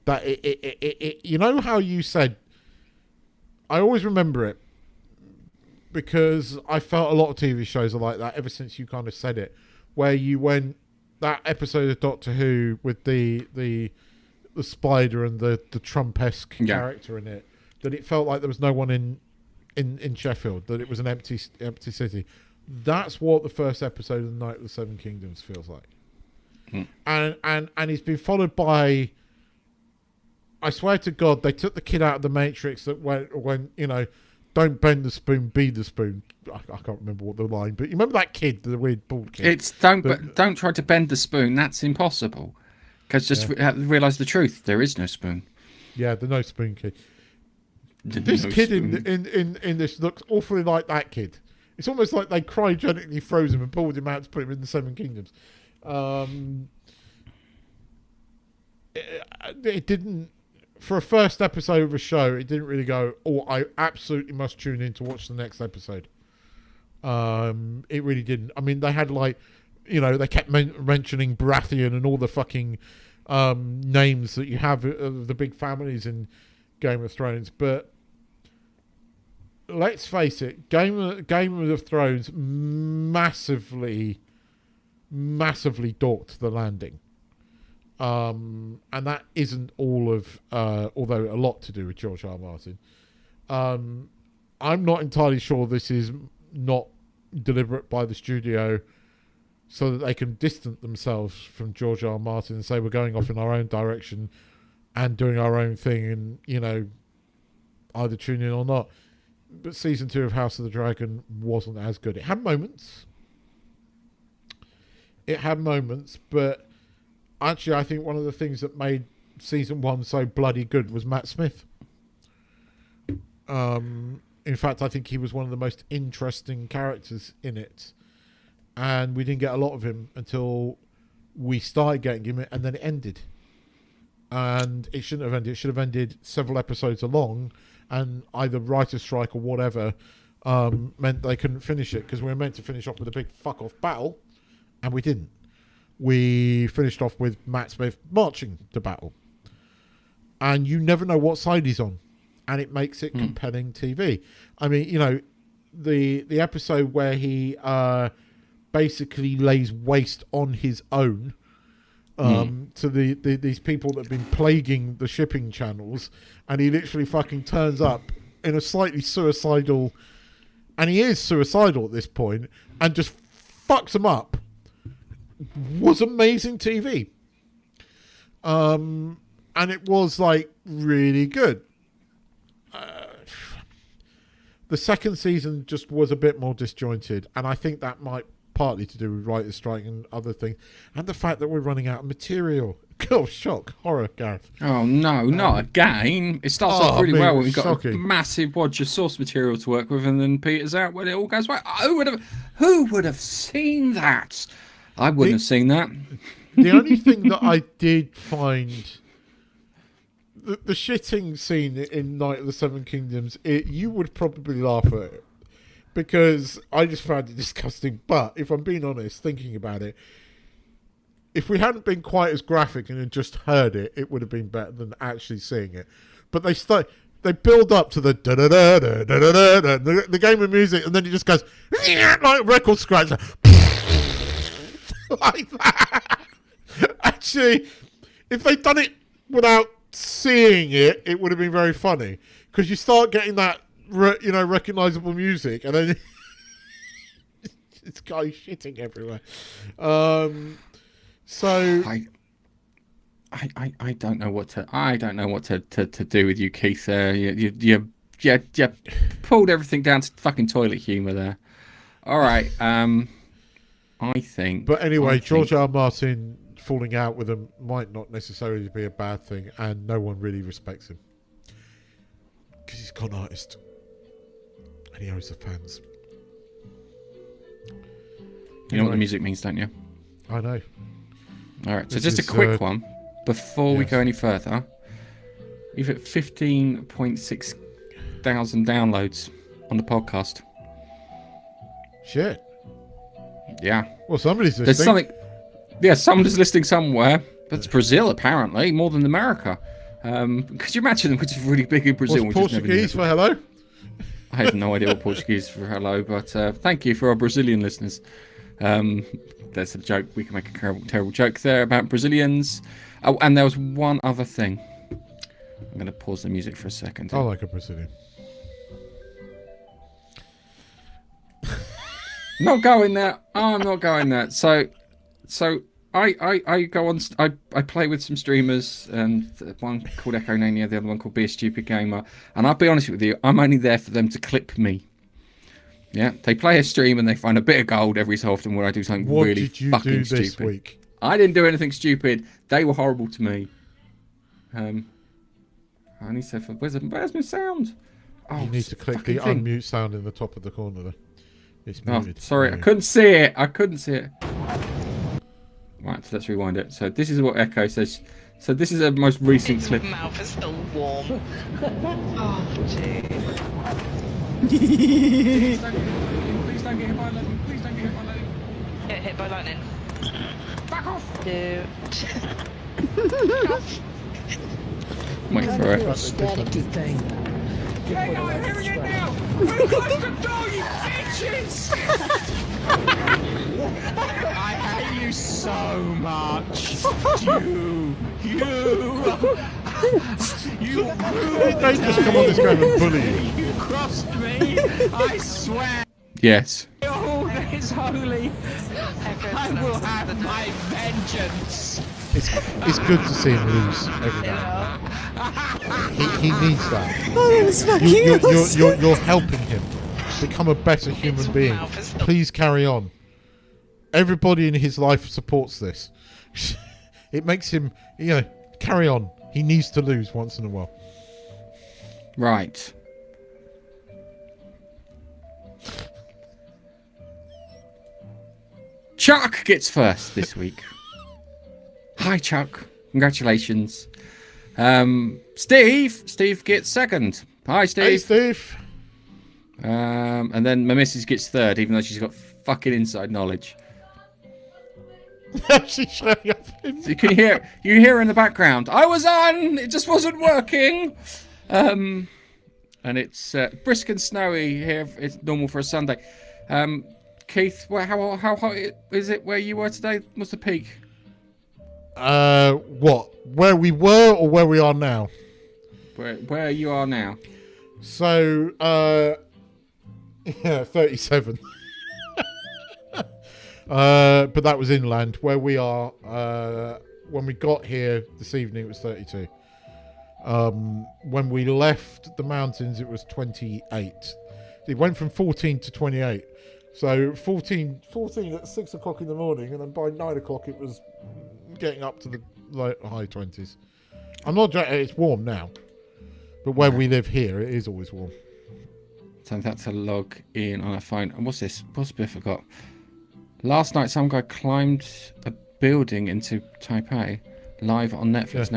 That it you know how you said, I always remember it because I felt a lot of TV shows are like that ever since you kind of said it, where you went, that episode of Doctor Who with the spider and the Trump-esque character in it, that it felt like there was no one in Sheffield, that it was an empty city. That's what the first episode of the Night of the Seven Kingdoms feels like. And it's been followed by, I swear to God, they took the kid out of the Matrix that went, don't bend the spoon, be the spoon. I can't remember what the line, but you remember that kid, the weird bald kid? It's don't try to bend the spoon. That's impossible. Because just realise the truth. There is no spoon. Yeah, the no spoon kid. This kid in this looks awfully like that kid. It's almost like they cryogenically froze him and pulled him out to put him in the Seven Kingdoms. It didn't. For a first episode of a show, it didn't really go, oh, I absolutely must tune in to watch the next episode. It really didn't. I mean, they had they kept mentioning Baratheon and all the fucking names that you have of the big families in Game of Thrones. But let's face it, Game of Thrones massively dorked the landing. And that isn't all of, although a lot to do with George R. R. Martin. I'm not entirely sure this is not deliberate by the studio so that they can distance themselves from George R. R. Martin and say we're going off in our own direction and doing our own thing and, either tune in or not. But season 2 of House of the Dragon wasn't as good. It had moments, but actually, I think one of the things that made season 1 so bloody good was Matt Smith. In fact, I think he was one of the most interesting characters in it. And we didn't get a lot of him until we started getting him, and then it ended. And it shouldn't have ended. It should have ended several episodes along, and either writer's strike or whatever meant they couldn't finish it, because we were meant to finish off with a big fuck-off battle, and we didn't. We finished off with Matt Smith marching to battle. And you never know what side he's on. And it makes it compelling TV. I mean, the episode where he basically lays waste on his own to these people that have been plaguing the shipping channels. And he literally fucking turns up in a slightly suicidal... And he is suicidal at this point. And just fucks them up. Was amazing TV. And it was really good. The second season just was a bit more disjointed, and I think that might partly to do with writer's strike and other things, and the fact that we're running out of material. Oh, shock, horror, Gareth. Oh no, not again! It starts off really well when we've got shocking. a massive wad of source material to work with, and then peters out when it all goes right. Who would have seen that? I wouldn't have seen that. The only thing that I did find, the shitting scene in Night of the Seven Kingdoms, you would probably laugh at it, because I just found it disgusting. But if I'm being honest, thinking about it, if we hadn't been quite as graphic and had just heard it, it would have been better than actually seeing it. But they build up to the da da da da da da da, the game of music, and then it just goes like record scratch. Like that. Actually, if they'd done it without seeing it, it would have been very funny, because you start getting that recognizable music, and then this guy shitting everywhere. So I don't know what to do with you, Keith. You pulled everything down to fucking toilet humor there. All right. I think. But anyway, George R. R. Martin falling out with them might not necessarily be a bad thing, and no one really respects him because he's a con artist and he owes the fans. You know what the music means, don't you? I know. All right, so just a quick one before we go any further. You've hit 15.6 thousand downloads on the podcast. Shit. Yeah. Well, somebody's listening. There's something. Yeah, somebody's listening somewhere. That's Brazil, apparently, more than America. Could you imagine them, which is really big in Brazil? What's Portuguese for hello? I have no idea what Portuguese for hello, but thank you for our Brazilian listeners. There's a joke. We can make a terrible joke there about Brazilians. Oh, and there was one other thing. I'm going to pause the music for a second. I like a Brazilian. Not going there. Oh, I'm not going there. So I go on. I play with some streamers, and one called Echo Nania, the other one called Be a Stupid Gamer. And I'll be honest with you, I'm only there for them to clip me. Yeah, they play a stream and they find a bit of gold every so often when I do something really fucking stupid. What did you do this week? I didn't do anything stupid. They were horrible to me. I need to. Where's my sound? Oh, you need to click the unmute sound in the top of the corner there. It's muted. Sorry, I couldn't see it. Right, so let's rewind it. So this is what Echo says. So this is a most recent clip. His mouth is still warm. Oh, jeez. Please don't get hit by lightning. Please don't get hit by lightning. Get hit by lightning. Back off. Do. Wait for it. Staticky thing. Hey, I'm hearing it now. Who closed the door, you bitches? I hate you so much. You They just come on this game and bully you. You crossed me. I swear. Yes. All that is holy. I will have my vengeance. It's good to see him lose every now and then. He needs that. Oh, that was fucking You're helping him become a better human being. Please carry on. Everybody in his life supports this. It makes him, carry on. He needs to lose once in a while. Right. Chuck gets first this week. Hi, Chuck. Congratulations. Steve gets second. Hi, Steve. Hey, Steve. And then my missus gets third, even though she's got fucking inside knowledge. She's showing up. So you can hear her in the background. I was on. It just wasn't working. And it's brisk and snowy here. It's normal for a Sunday. Keith, how hot is it where you were today? What's the peak? What? Where we were or where we are now? Where you are now? So, 37. But that was inland. Where we are, when we got here this evening, it was 32. When we left the mountains, it was 28. It went from 14 to 28. So 14 at 6 o'clock in the morning, and then by 9 o'clock it was getting up to the high 20s. I'm not joking, it's warm now. But where we live here, it is always warm. So that's to log in on a phone. And what's this? What's I forgot? Last night, some guy climbed a building into Taipei, live on Netflix.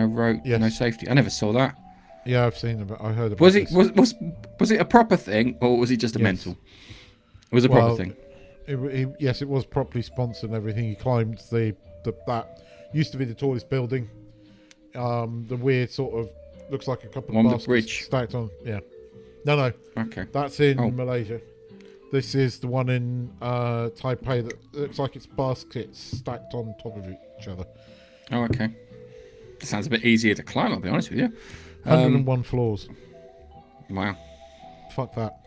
Yeah. No safety. I never saw that. Yeah, I've seen about. I heard about. Was it a proper thing, or was he just a mental? It was a proper thing. Yes, it was properly sponsored and everything. He climbed that used to be the tallest building. The weird sort of looks like a couple of baskets bridge stacked on. Yeah. No. Okay. That's in Malaysia. This is the one in Taipei that looks like it's baskets stacked on top of each other. Oh, okay. That sounds a bit easier to climb, I'll be honest with you. 101 floors. Wow. Fuck that.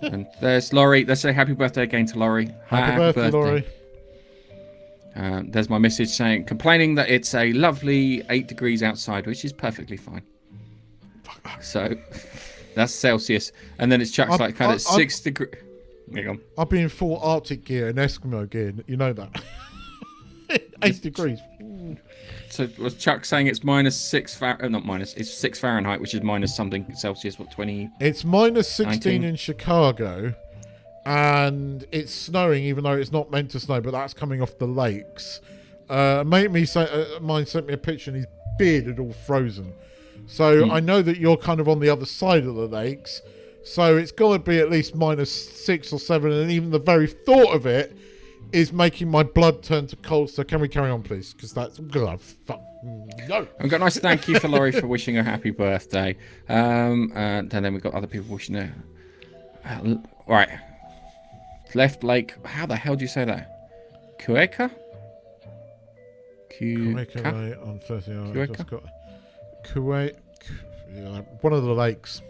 And there's Laurie. Let's say happy birthday again to Laurie. Happy birthday, Laurie. There's my message complaining that it's a lovely 8 degrees outside, which is perfectly fine. So that's Celsius. And then it's Chuck's like kind of 6 degrees. Hang on. I'll be in full Arctic gear and Eskimo gear. You know that. 8 degrees. So was Chuck saying it's -6 not minus, it's 6 Fahrenheit, which is minus something Celsius, what, 20? It's -16 19? in Chicago, and it's snowing, even though it's not meant to snow, but that's coming off the lakes. Mine sent me a picture, and his beard had all frozen. So I know that you're kind of on the other side of the lakes, so it's got to be at least -6 or 7, and even the very thought of it is making my blood turn to cold. So can we carry on, please? Because that's no. I've got a nice thank you for Laurie for wishing her happy birthday. And then we've got other people wishing her. Right. Left Lake. How the hell do you say that? Cueca? Kuwait on 30. I just got Kuwait. One of the lakes.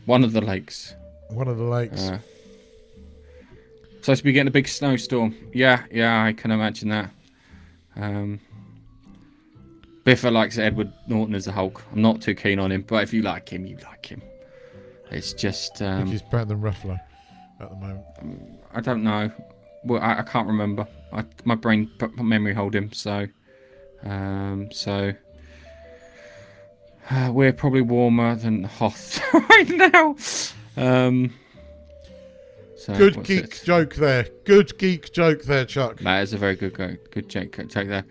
One of the lakes. One of the lakes. Supposed to be getting a big snowstorm. Yeah, I can imagine that. Biffa likes Edward Norton as the Hulk. I'm not too keen on him, but if you like him, you like him. It's just... I think he's better than Ruffalo at the moment. I don't know. Well, I can't remember. My brain memory hold him, so... we're probably warmer than Hoth right now. So, Good what's geek it? joke there. Good geek joke there, Chuck. That is a very good joke there.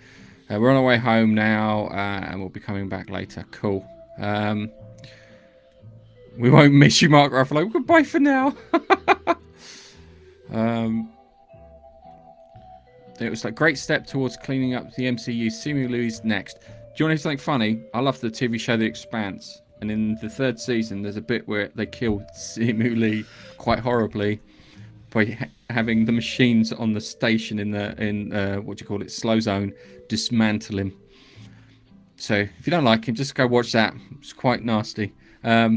We're on our way home now, and we'll be coming back later. Cool. We won't miss you, Mark Ruffalo. Goodbye for now. It was a great step towards cleaning up the MCU. Simu Liu's next. Do you want to hear something funny? I love the TV show The Expanse. And in the 3rd season, there's a bit where they kill Simu Liu quite horribly by having the machines on the station in what do you call it, slow zone, dismantle him. So if you don't like him, just go watch that. It's quite nasty. I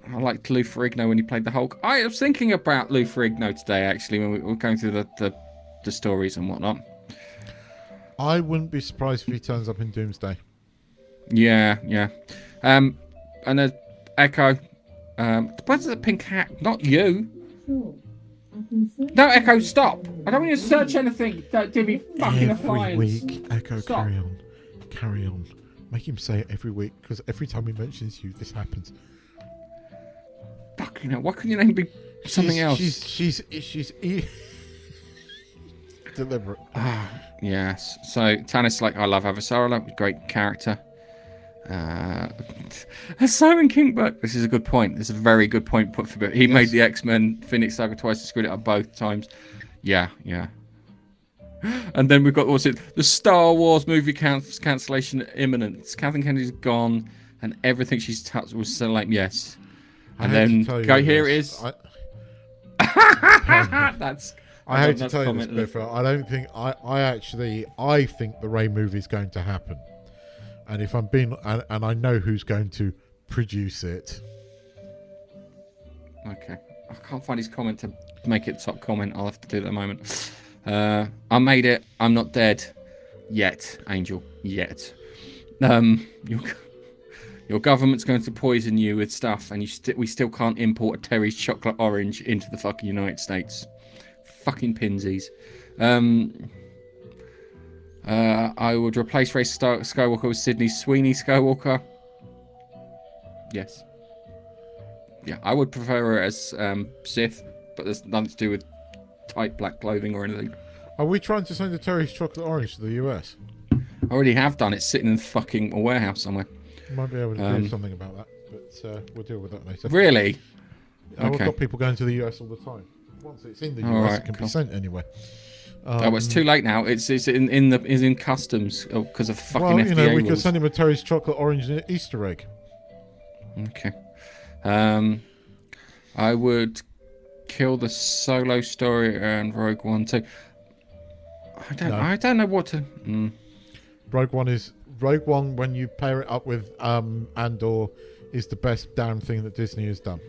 liked Lou Ferrigno when he played the Hulk. I was thinking about Lou Ferrigno today, actually, when we were going through the stories and whatnot. I wouldn't be surprised if he turns up in Doomsday. Yeah. And Echo. Where's the pink hat? Not you. No, Echo, stop. I don't want you to search anything that give me fucking Every appliance. week, Echo, Stop. carry on. Make him say it every week, because every time he mentions you, this happens. Fucking hell, why couldn't your name be something else? She's deliberate. Yes. So Tannis, like, I love Avasarala, great character. Simon King book. This is a good point. This is a very good point put for. He made the X-Men Phoenix Saga twice and screwed it up both times. Yeah. And then we've got the Star Wars movie cancellation imminent. Kathleen Kennedy's gone, and everything she's touched was so like yes. And then go here it is. That's. I hate to tell you this, Biffa. I don't think I think the Rey movie is going to happen. And if I'm being, and I know who's going to produce it. Okay, I can't find his comment to make it top comment. I'll have to do that in a moment. I made it. I'm not dead yet, Angel. Yet. Your government's going to poison you with stuff, and we still can't import a Terry's chocolate orange into the fucking United States. Fucking pinsies. I would replace Rey Skywalker with Sydney Sweeney Skywalker. Yes. Yeah, I would prefer her as Sith, but there's nothing to do with tight black clothing or anything. Are we trying to send the Terry's chocolate orange to the US? I already have done it, sitting in the fucking warehouse somewhere. Might be able to do something about that, but we'll deal with that later. Really? I've got people going to the US all the time. Once it's in the US, it can be sent anywhere. Oh, it's too late now. It's in customs because of fucking FDA we rules. could send him a Terry's chocolate orange Easter egg. Okay. I would kill the Solo story and Rogue One too. I don't know what to. Rogue One when you pair it up with Andor is the best damn thing that Disney has done.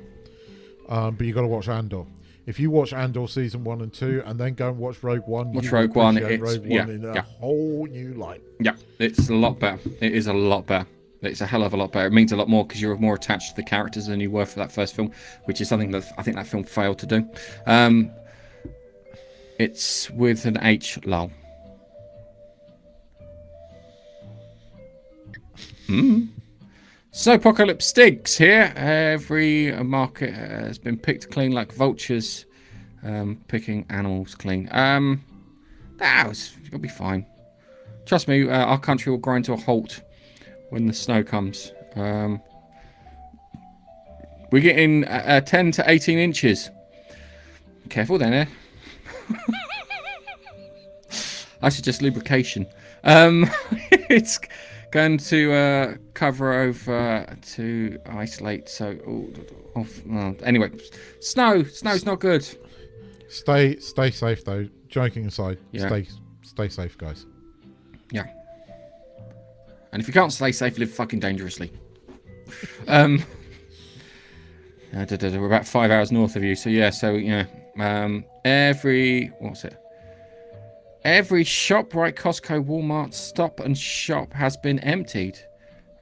But you got to watch Andor. If you watch Andor season 1 and 2 and then go and watch Rogue One, watch Rogue One. It's Rogue One in a whole new light. Yeah, it's a lot better. It is a lot better. It's a hell of a lot better. It means a lot more because you're more attached to the characters than you were for that first film, which is something that I think that film failed to do. It's with an H, lol. So Apocalypse stinks here. Every market has been picked clean like vultures, picking animals clean. It'll be fine. Trust me, our country will grind to a halt when the snow comes. We're getting 10 to 18 inches. Careful then, eh? I suggest lubrication. It's going to cover over to isolate. So, anyway, snow's not good. Stay safe though. Joking aside, stay safe, guys. Yeah. And if you can't stay safe, live fucking dangerously. We're about 5 hours north of you, so yeah. Every ShopRite, Costco, Walmart, Stop and Shop has been emptied.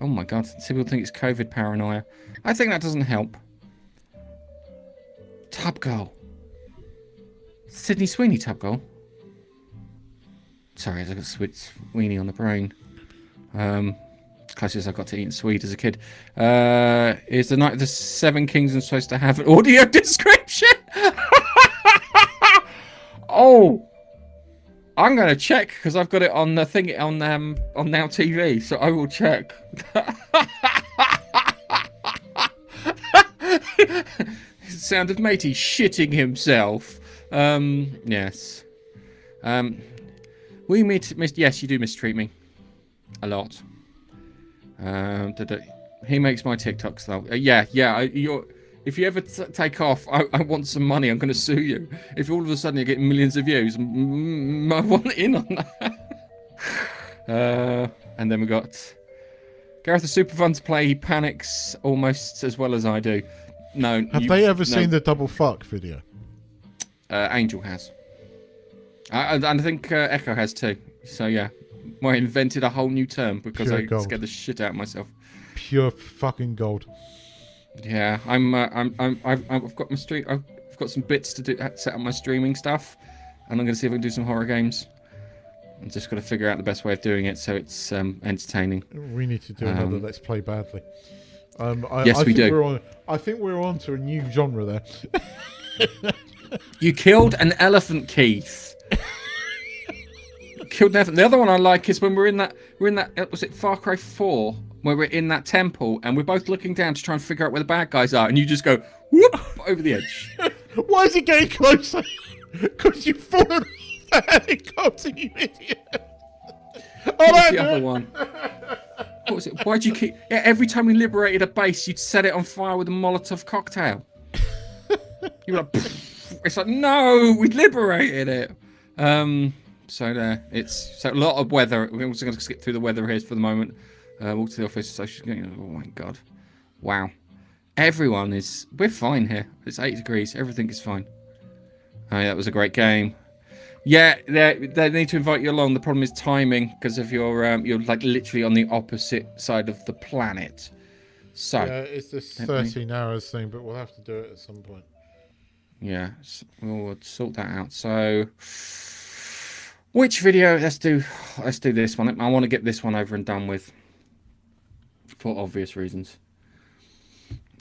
Oh my god, people think it's COVID paranoia. I think that doesn't help. Tub Girl. Sydney Sweeney Tub Girl. Sorry, I got Sweeney on the brain. Closest I got to eating Swede as a kid. Is the Night of the Seven Kings supposed to have an audio description? I'm going to check because I've got it on the thing on Now TV, so I will check. Sound of matey shitting himself. Yes. We yes, you do mistreat me a lot. He makes my TikToks though. If you ever take off, I want some money. I'm going to sue you. If all of a sudden you're getting millions of views, I want in on that. And then we got Gareth is super fun to play. He panics almost as well as I do. No. Have they ever seen the double fuck video? Angel has. And I think Echo has too. So yeah, I invented a whole new term because I scared the shit out of myself. Pure fucking gold. Yeah, I've got my stream. I've got some bits to do, set up my streaming stuff, and I'm going to see if I can do some horror games. I'm just got to figure out the best way of doing it so it's entertaining. We need to do another Let's Play Badly. Yes, we do. I think we're on to a new genre there. You killed an elephant, Keith. Killed an elephant. The other one I like is when we're in that. Was it Far Cry 4? Where we're in that temple and we're both looking down to try and figure out where the bad guys are, and you just go whoop over the edge. Why is it getting closer? Because you've fallen off the helicopter, you idiot. What was the other one? What was it? Why'd you keep... Yeah, every time we liberated a base, you'd set it on fire with a Molotov cocktail. You were like... It's like, no, we liberated it. So there. It's a lot of weather. We're also going to skip through the weather here for the moment. Walk to the office, so she's going, oh my god. Wow. Everyone is... We're fine here. It's 8 degrees. Everything is fine. Oh, yeah, that was a great game. Yeah, they need to invite you along. The problem is timing, because of you're like literally on the opposite side of the planet. So... Yeah, it's this 13 hours thing, but we'll have to do it at some point. Yeah, we'll sort that out. So... Which video? Let's do this one. I want to get this one over and done with. For obvious reasons.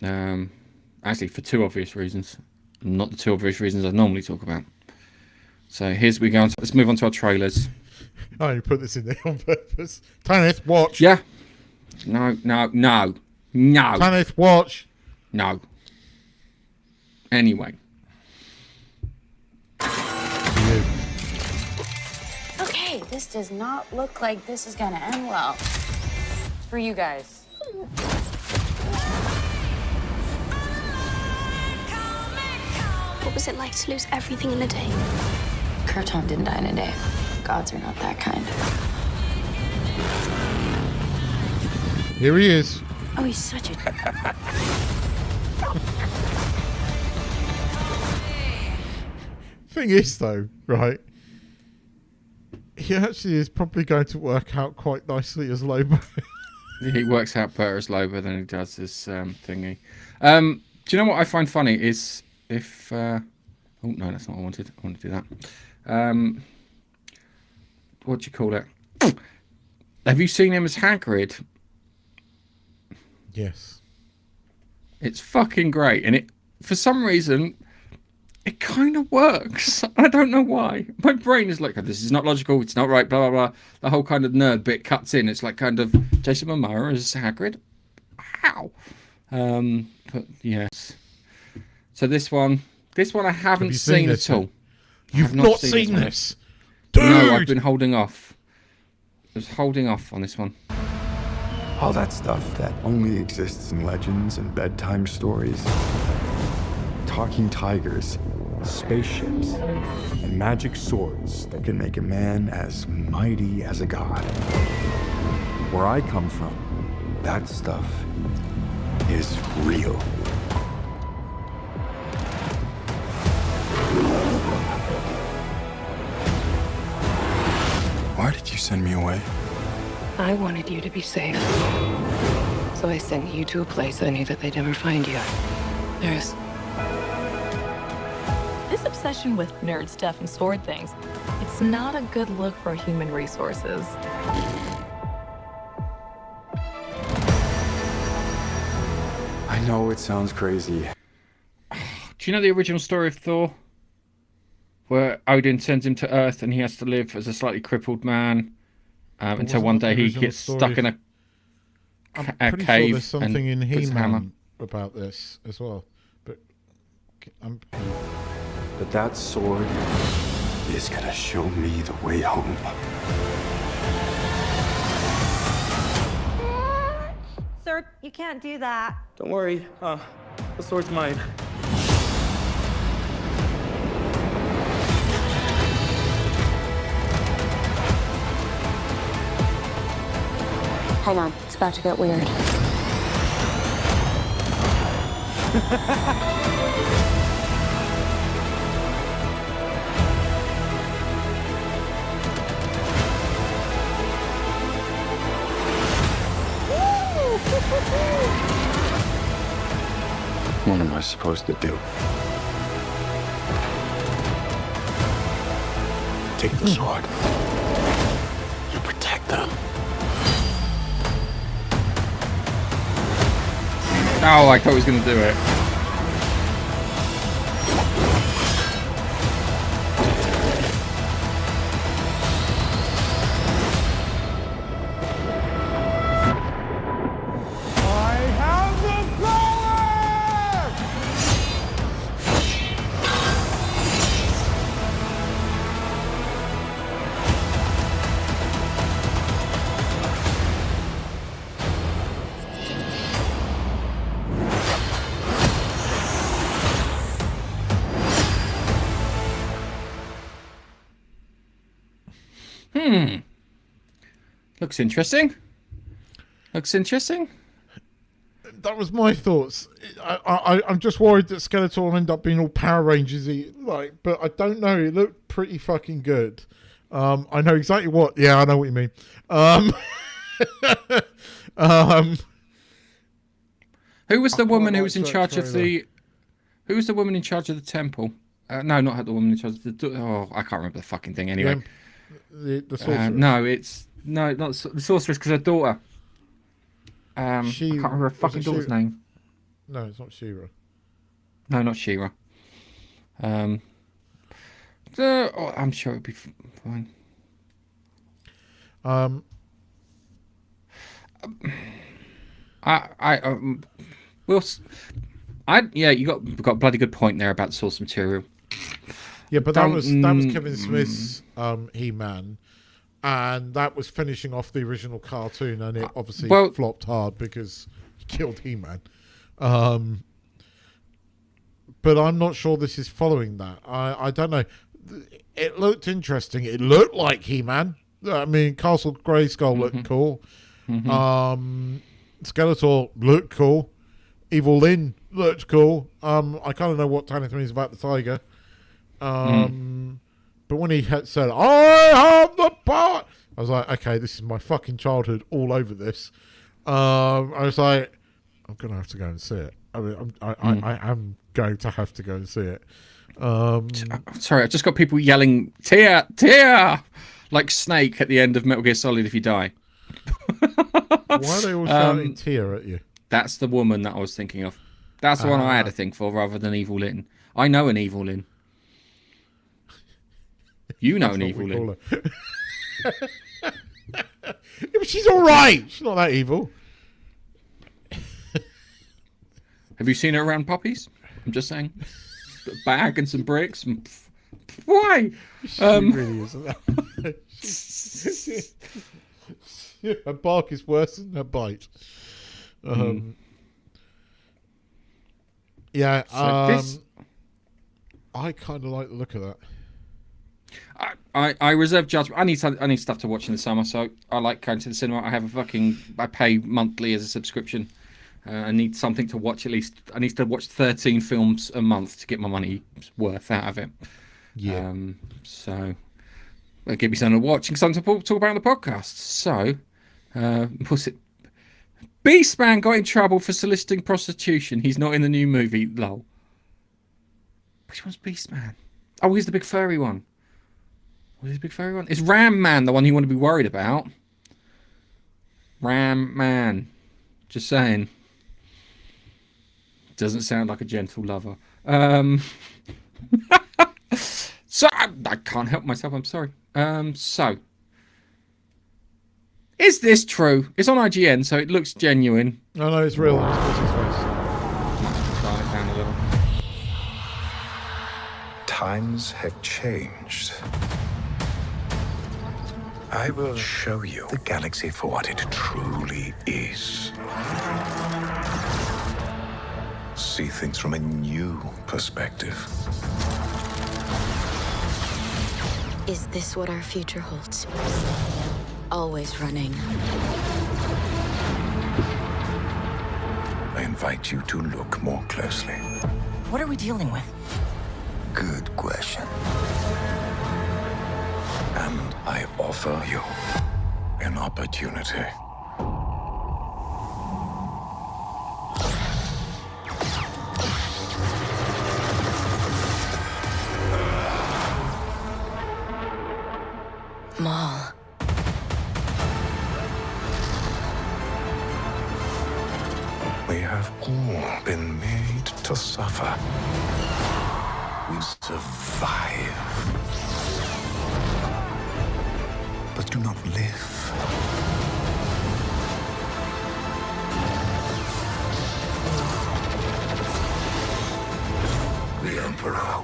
Actually, for 2 obvious reasons. Not the 2 obvious reasons I normally talk about. So here's we go. Let's move on to our trailers. Oh, you put this in there on purpose. Tanith, watch. Yeah. No. Tanith, watch. No. Anyway. Okay, this does not look like this is gonna end well. For you guys. What was it like to lose everything in a day? Kurton didn't die in a day. Gods are not that kind. Here he is. Oh, he's such a... Thing is, though, right? He actually is probably going to work out quite nicely as Lobo. He works out better as Lobo than he does as thingy. Do you know what I find funny is if... oh, no, that's not what I wanted. I want to do that. What do you call it? Have you seen him as Hagrid? Yes. It's fucking great. And it, for some reason, it kind of works. I don't know why. My brain is like, oh, this is not logical. It's not right, blah, blah, blah. The whole kind of nerd bit cuts in. It's like kind of Jason Momoa as Hagrid. How? But yes. So this one I haven't seen at all. You've not seen this? Dude! No, I've been holding off. I was holding off on this one. All that stuff that only exists in legends and bedtime stories. Talking tigers, spaceships, and magic swords that can make a man as mighty as a god. Where I come from, that stuff is real. Why did you send me away? I wanted you to be safe. So I sent you to a place I knew that they'd never find you. There's... This obsession with nerd stuff and sword things, it's not a good look for human resources. I know it sounds crazy. Do you know the original story of Thor? where Odin sends him to Earth and he has to live as a slightly crippled man until one day he gets stuck in a I'm pretty cave. sure there's something in puts a hammer. He-Man about this as well. But that sword is gonna show me the way home. Sir, you can't do that. Don't worry. The sword's mine. Hang on, it's about to get weird. What am I supposed to do? Take the sword. You protect them. Oh, I thought he was going to do it. Looks interesting. Looks interesting. That was my thoughts. I'm just worried that Skeletor will end up being all Power Rangers-y, like, but I don't know. It looked pretty fucking good. I know exactly what. Yeah, I know what you mean. Who was the woman who was in charge of the? Who was the woman in charge of the temple? No, not the woman in charge of the. Oh, I can't remember the fucking thing. Anyway, the sorceress. No, it's not the sorceress because her daughter. I can't remember her fucking daughter's name. No, it's not She-Ra. No, not She-Ra. I'm sure it'll be fine. You got a bloody good point there about the source material. Yeah, but that was Kevin Smith's He-Man, and that was finishing off the original cartoon, and it obviously flopped hard because he killed He-Man. But I'm not sure this is following that. I don't know. It looked interesting. It looked like He-Man. I mean, Castle Grayskull looked cool. Skeletor looked cool. Evil Lynn looked cool. I kind of know what Tanith means about the tiger. But when he said, "I have the power," I was like, okay, this is my fucking childhood all over this. I was like, I'm going to have to go and see it. I mean, I am going to have to go and see it. Sorry, I've just got people yelling, "Tear, tear!" like Snake at the end of Metal Gear Solid if you die. Why are they all shouting tear at you? That's the woman that I was thinking of. That's the one I had to think for rather than Evil Lynn. I know an Evil Lynn. You know an Evil Lynn. Yeah, but she's all right. She's not that evil. Have you seen her around puppies? I'm just saying. A bag and some bricks. And why? She really isn't. Her bark is worse than her bite. Yeah. I kind of like the look of that. I reserve judgment. I need stuff to watch in the summer, so I like going to the cinema. I pay monthly as a subscription. I need something to watch at least. I need to watch 13 films a month to get my money worth out of it. Yeah. So it'll give me something to watch and something to talk about on the podcast. So, what's it? Beastman got in trouble for soliciting prostitution. He's not in the new movie. Lol. Which one's Beastman? Oh, he's the big furry one. What is the big furry one? Is Ram Man the one you want to be worried about? Ram Man. Just saying. So I can't help myself. I'm sorry. So is this true? It's on IGN, so it looks genuine. No, it's real. It's his face. Dial it down a little. Times have changed. I will show you the galaxy for what it truly is. See things from a new perspective. Is this what our future holds? Always running. I invite you to look more closely. What are we dealing with? Good question. And I offer you an opportunity. Maul. We have all been made to suffer. We survive, but do not live. The Emperor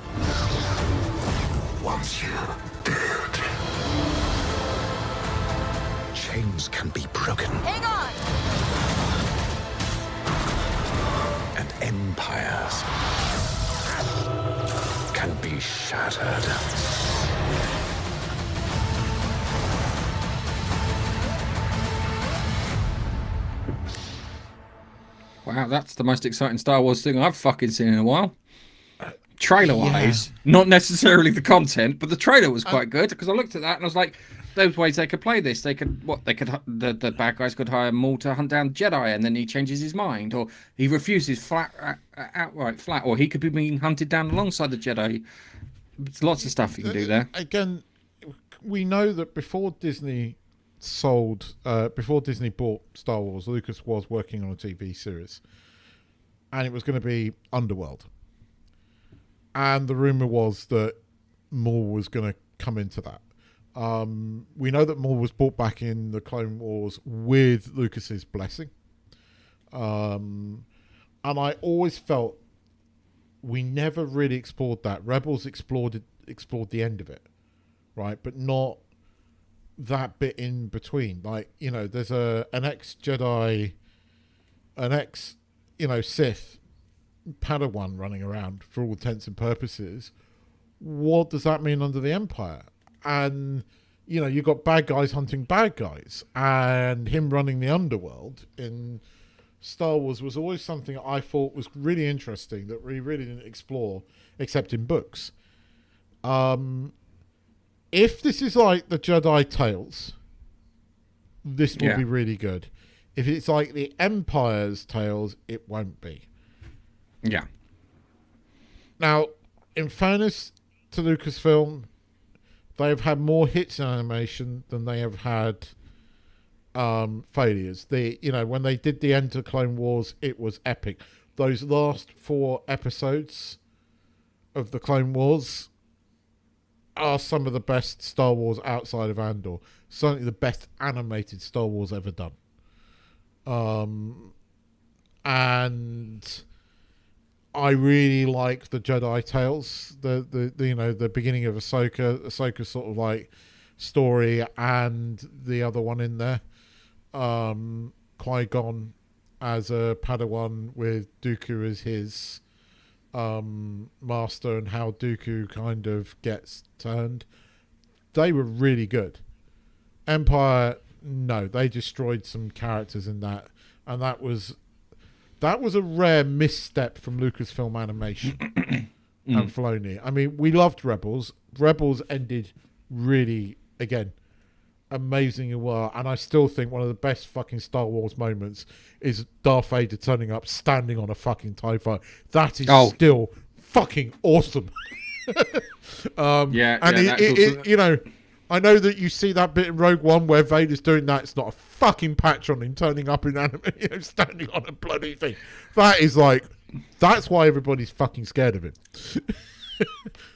wants you dead. Chains can be broken. Hang on! And empires can be shattered. Wow, that's the most exciting Star Wars thing I've fucking seen in a while. Trailer-wise, not necessarily the content, but the trailer was quite good because I looked at that and I was like, "Those ways they could play this. They could the bad guys could hire Maul to hunt down Jedi, and then he changes his mind, or he refuses outright, or he could be being hunted down alongside the Jedi. There's lots of stuff you can do there. Again, we know that before Disney bought Star Wars, Lucas was working on a TV series, and it was going to be Underworld. And the rumor was that Maul was going to come into that. We know that Maul was brought back in the Clone Wars with Lucas's blessing. And I always felt we never really explored that. Rebels explored the end of it, right? But not that bit in between. Like, you know, there's an ex-Jedi, an ex-Sith Padawan running around for all intents and purposes. What does that mean under the Empire? And, you know, you've got bad guys hunting bad guys, and him running the underworld in Star Wars was always something I thought was really interesting that we really didn't explore except in books. If this is like the Jedi Tales, this will be really good. If it's like the Empire's Tales, it won't be. Yeah. Now, in fairness to Lucasfilm, they have had more hits in animation than they have had failures. When they did the end of Clone Wars, it was epic. Those last 4 episodes of the Clone Wars are some of the best Star Wars outside of Andor. Certainly the best animated Star Wars ever done. And I really like the Jedi Tales, the beginning of Ahsoka's sort of like story, and the other one in there, Qui-Gon as a Padawan with Dooku as his master, and how Dooku kind of gets turned. They were really good. Empire, no, they destroyed some characters in that, and that was a rare misstep from Lucasfilm Animation and Filoni. I mean, we loved Rebels. Rebels ended really, again, amazingly well, and I still think one of the best fucking Star Wars moments is Darth Vader turning up, standing on a fucking TIE fighter. That is still fucking awesome. I know that you see that bit in Rogue One where Vader's doing that. It's not a fucking patch on him turning up in anime, standing on a bloody thing. That is like, that's why everybody's fucking scared of him.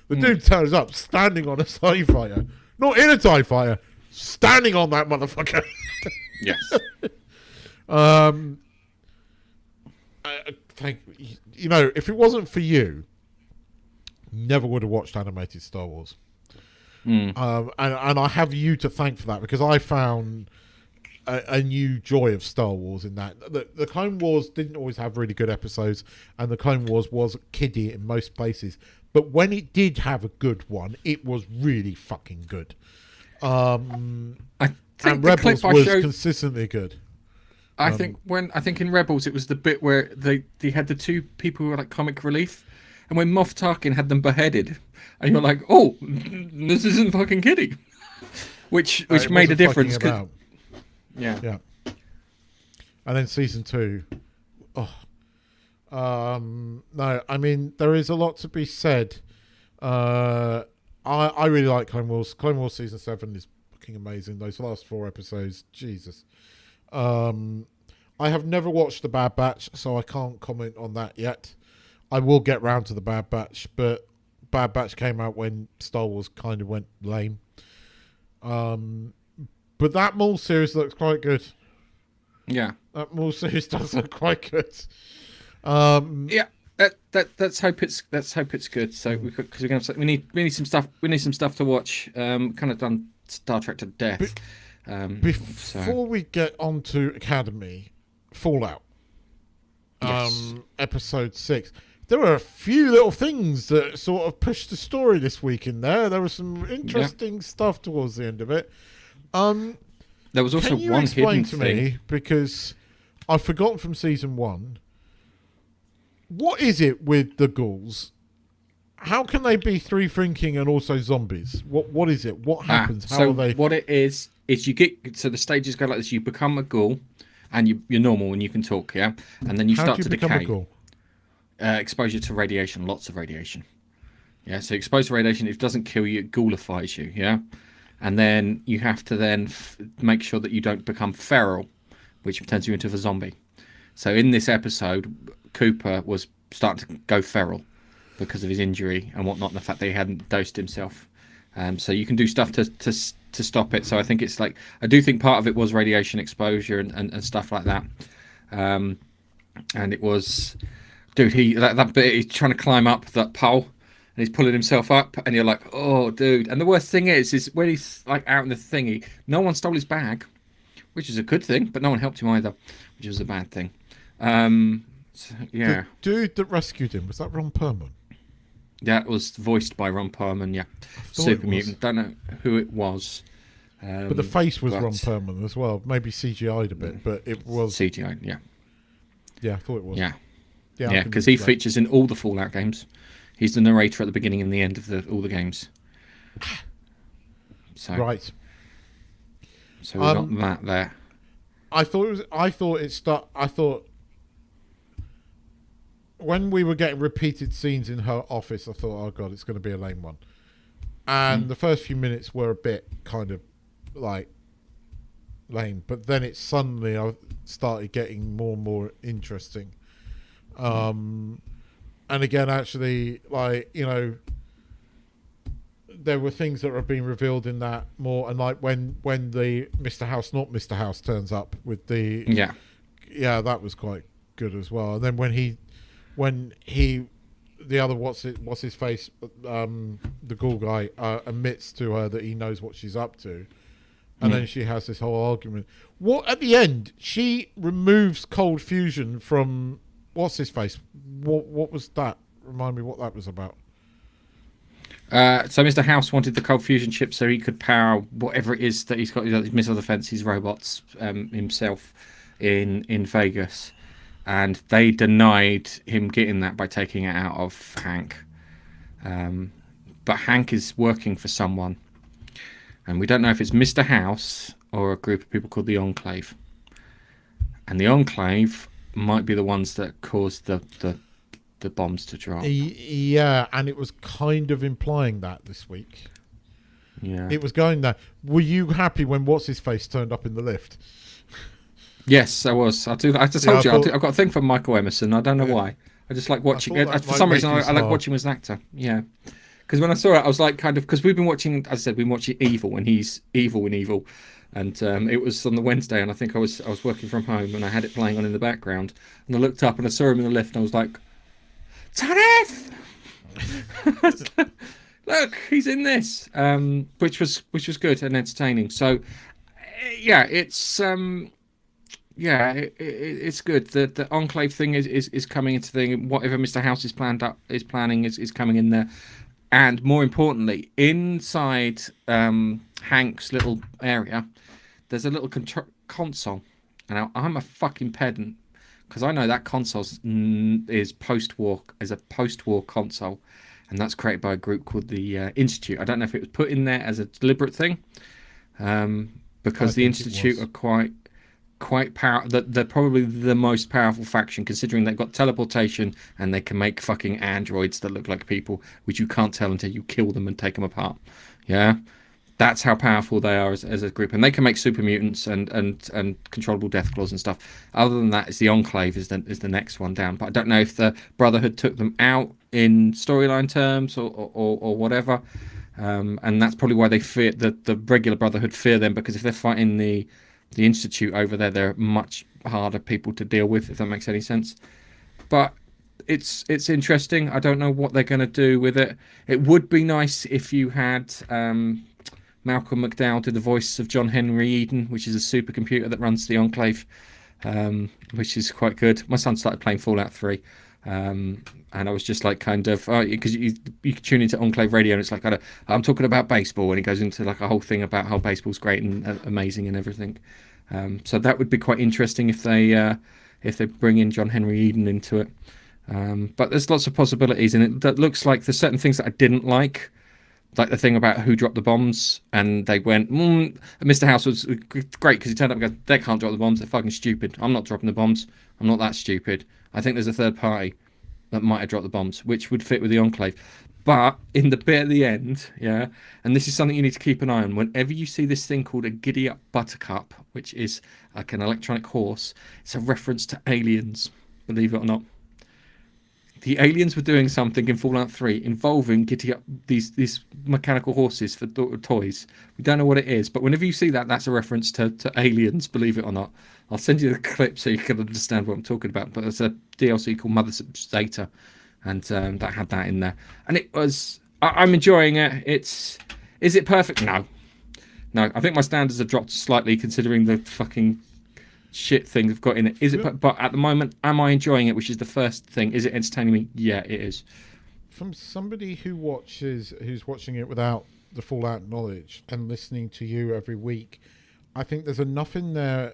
The dude turns up standing on a TIE fighter. Not in a TIE fighter, standing on that motherfucker. Yes. You know, if it wasn't for you, never would have watched animated Star Wars. And I have you to thank for that, because I found a new joy of Star Wars in that. The Clone Wars didn't always have really good episodes, and the Clone Wars was kiddie in most places. But when it did have a good one, it was really fucking good. And Rebels was consistently good. I think in Rebels it was the bit where they had the two people who were like comic relief, and when Moff Tarkin had them beheaded, and you're like, oh, this isn't fucking kiddie, which made a difference. Yeah. And then season 2, no, I mean, there is a lot to be said. I really like Clone Wars. Clone Wars season 7 is fucking amazing. Those last 4 episodes, Jesus. I have never watched The Bad Batch, so I can't comment on that yet. I will get round to The Bad Batch, but Bad Batch came out when Star Wars kind of went lame. But that Maul series looks quite good. Yeah, that Maul series does look quite good. Yeah, let's hope it's good. So because we need some stuff to watch. Kind of done Star Trek to death. Before we get on to Academy, Fallout, episode 6. There were a few little things that sort of pushed the story this week in there. There was some interesting stuff towards the end of it. There was also one hidden thing. Me, because I've forgotten from season 1. What is it with the ghouls? How can they be free thinking and also zombies? What is it? What happens? How are they? What it is you get, so the stages go like this. You become a ghoul, and you're normal and you can talk, yeah, and then you start to decay. A ghoul? Exposure to radiation, lots of radiation. Yeah, so exposed to radiation, if it doesn't kill you, it ghoulifies you, yeah? And then you have to then make sure that you don't become feral, which turns you into a zombie. So in this episode, Cooper was starting to go feral because of his injury and whatnot, and the fact that he hadn't dosed himself. So you can do stuff to stop it. So I think it's like, I do think part of it was radiation exposure and stuff like that. And it was... Dude, that bit, he's trying to climb up that pole, and he's pulling himself up, and you're like, oh, dude. And the worst thing is when he's like out in the thingy, no one stole his bag, which is a good thing, but no one helped him either, which was a bad thing. So, yeah. The dude that rescued him, was that Ron Perlman? That was voiced by Ron Perlman, yeah. Super Mutant. Don't know who it was. But the face was Ron Perlman as well. Maybe CGI'd a bit, but it was... CGI'd, yeah. Yeah, I thought it was. Yeah. Yeah, because he features in all the Fallout games. He's the narrator at the beginning and the end of all the games. So right. So we got that there. I thought when we were getting repeated scenes in her office, I thought, oh god, it's going to be a lame one. And the first few minutes were a bit kind of like lame, but then it suddenly I started getting more and more interesting. And again, actually, like, you know, there were things that were being revealed in that more, and like when the Mr. House, not Mr. House, turns up with the yeah, that was quite good as well. And then when the other what's his face, the ghoul guy, admits to her that he knows what she's up to, and then she has this whole argument. What at the end, she removes cold fusion from. What's his face? What was that? Remind me what that was about. So Mr. House wanted the cold fusion chip so he could power whatever it is that he's got, his missile defense, his robots, himself in Vegas, and they denied him getting that by taking it out of Hank. But Hank is working for someone, and we don't know if it's Mr. House or a group of people called the Enclave. And the Enclave might be the ones that caused the bombs to drop. Yeah, and it was kind of implying that this week. Yeah, it was going there. Were you happy when what's his face turned up in the lift? Yes, I was. I just told you. I've got a thing for Michael Emerson. I don't know why. I just like watching I it. thought that For might some make reason, you I like smile. watching him as an actor. Yeah. Because when I saw it, I was like, kind of, because we've been watching, as I said, we've been watching Evil, and he's evil in Evil. And it was on the Wednesday, and I think I was working from home, and I had it playing on in the background. And I looked up, and I saw him in the lift, and I was like, Tanith! Look, he's in this, which was good and entertaining. So, yeah, it's it's good. The Enclave thing is coming into the thing. Whatever Mr. House is planning is coming in there, and more importantly, inside Hank's little area, there's a little console. And I'm a fucking pedant because I know that console is post-war console. And that's created by a group called the Institute. I don't know if it was put in there as a deliberate thing, because the Institute are quite powerful. They're probably the most powerful faction, considering they've got teleportation and they can make fucking androids that look like people, which you can't tell until you kill them and take them apart. Yeah, that's how powerful they are as a group, and they can make super mutants and controllable death claws and stuff. Other than that, it's the Enclave is the next one down. But I don't know if the Brotherhood took them out in storyline terms or whatever, and that's probably why they fear the regular Brotherhood fear them, because if they're fighting the Institute over there, they're much harder people to deal with, if that makes any sense. But it's interesting. I don't know what they're going to do with it. It would be nice if you had Malcolm McDowell do the voice of John Henry Eden, which is a supercomputer that runs the Enclave, which is quite good. My son started playing Fallout 3, and I was just like, kind of, because you can tune into Enclave Radio, and it's like, I'm talking about baseball, and it goes into like a whole thing about how baseball's great and amazing and everything. So that would be quite interesting if they bring in John Henry Eden into it. But there's lots of possibilities, and it that looks like there's certain things that I didn't like the thing about who dropped the bombs, and they went, Mr. House was great because he turned up and goes, they can't drop the bombs, they're fucking stupid. I'm not dropping the bombs. I'm not that stupid. I think there's a third party that might have dropped the bombs, which would fit with the Enclave. But in the bit at the end, yeah, and this is something you need to keep an eye on, whenever you see this thing called a Giddy Up Buttercup, which is like an electronic horse, it's a reference to aliens, believe it or not. The aliens were doing something in Fallout 3 involving getting up these mechanical horses for toys. We don't know what it is, but whenever you see that, that's a reference to aliens, believe it or not. I'll send you the clip so you can understand what I'm talking about. But it's a DLC called Mother Data, and that had that in there. And it was... I'm enjoying it. Is it perfect? No. I think my standards have dropped slightly considering the fucking shit thing they've got in it. Is it? But at the moment, am I enjoying it? Which is the first thing. Is it entertaining me? Yeah, it is. From somebody who's watching it without the Fallout knowledge and listening to you every week, I think there's enough in there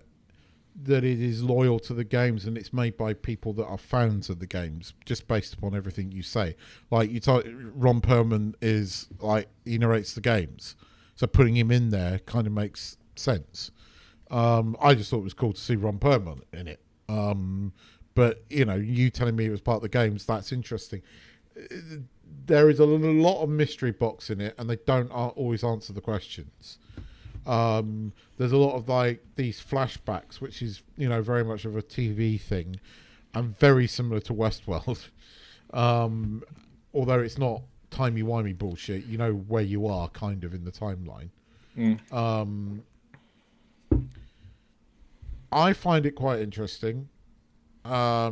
that it is loyal to the games, and it's made by people that are fans of the games, just based upon everything you say. Like you talk, Ron Perlman is like, he narrates the games, so putting him in there kind of makes sense. I just thought it was cool to see Ron Perlman in it. But, you telling me it was part of the games, that's interesting. There is a lot of mystery box in it, and they don't always answer the questions. There's a lot of like these flashbacks, which is, very much of a TV thing, and very similar to Westworld. Although it's not timey-wimey bullshit, you know where you are kind of in the timeline. I find it quite interesting. I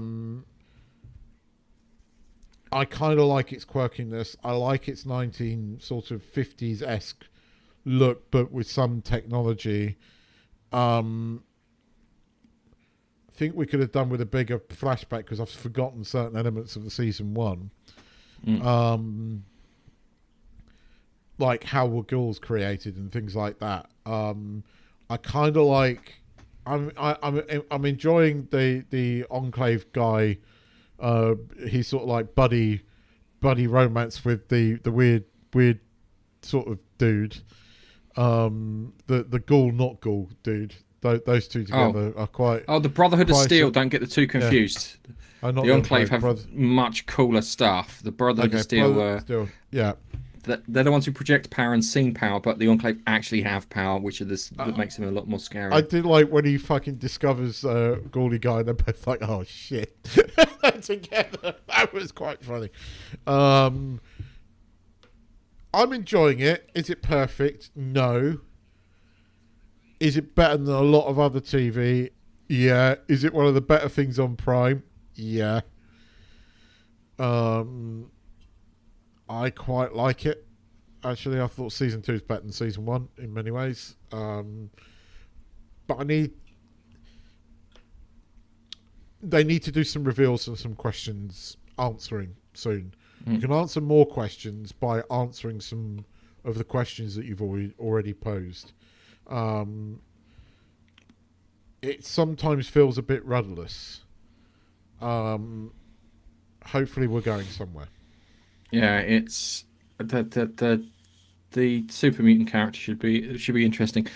kind of like its quirkiness. I like its 50s-esque look, but with some technology. I think we could have done with a bigger flashback, because I've forgotten certain elements of the season 1. Like how were ghouls created and things like that. I kind of like... I'm enjoying the Enclave guy. He's sort of like buddy romance with the weird sort of dude. The ghoul not ghoul dude. Those two together are quite. The Brotherhood of Steel. Don't get the two confused. Yeah. The Enclave have much cooler stuff. The Brotherhood of Steel. Yeah. They're the ones who project power and seen power, but the Enclave actually have power, which that makes them a lot more scary. I did like when he fucking discovers Ghoulie guy, and they're both like, "Oh shit!" together. That was quite funny. I'm enjoying it. Is it perfect? No. Is it better than a lot of other TV? Yeah. Is it one of the better things on Prime? Yeah. I quite like it. Actually, I thought season 2 is better than season 1 in many ways. But they need to do some reveals and some questions answering soon. You can answer more questions by answering some of the questions that you've already posed. It sometimes feels a bit rudderless. Hopefully we're going somewhere. Yeah, it's the super mutant character should be interesting.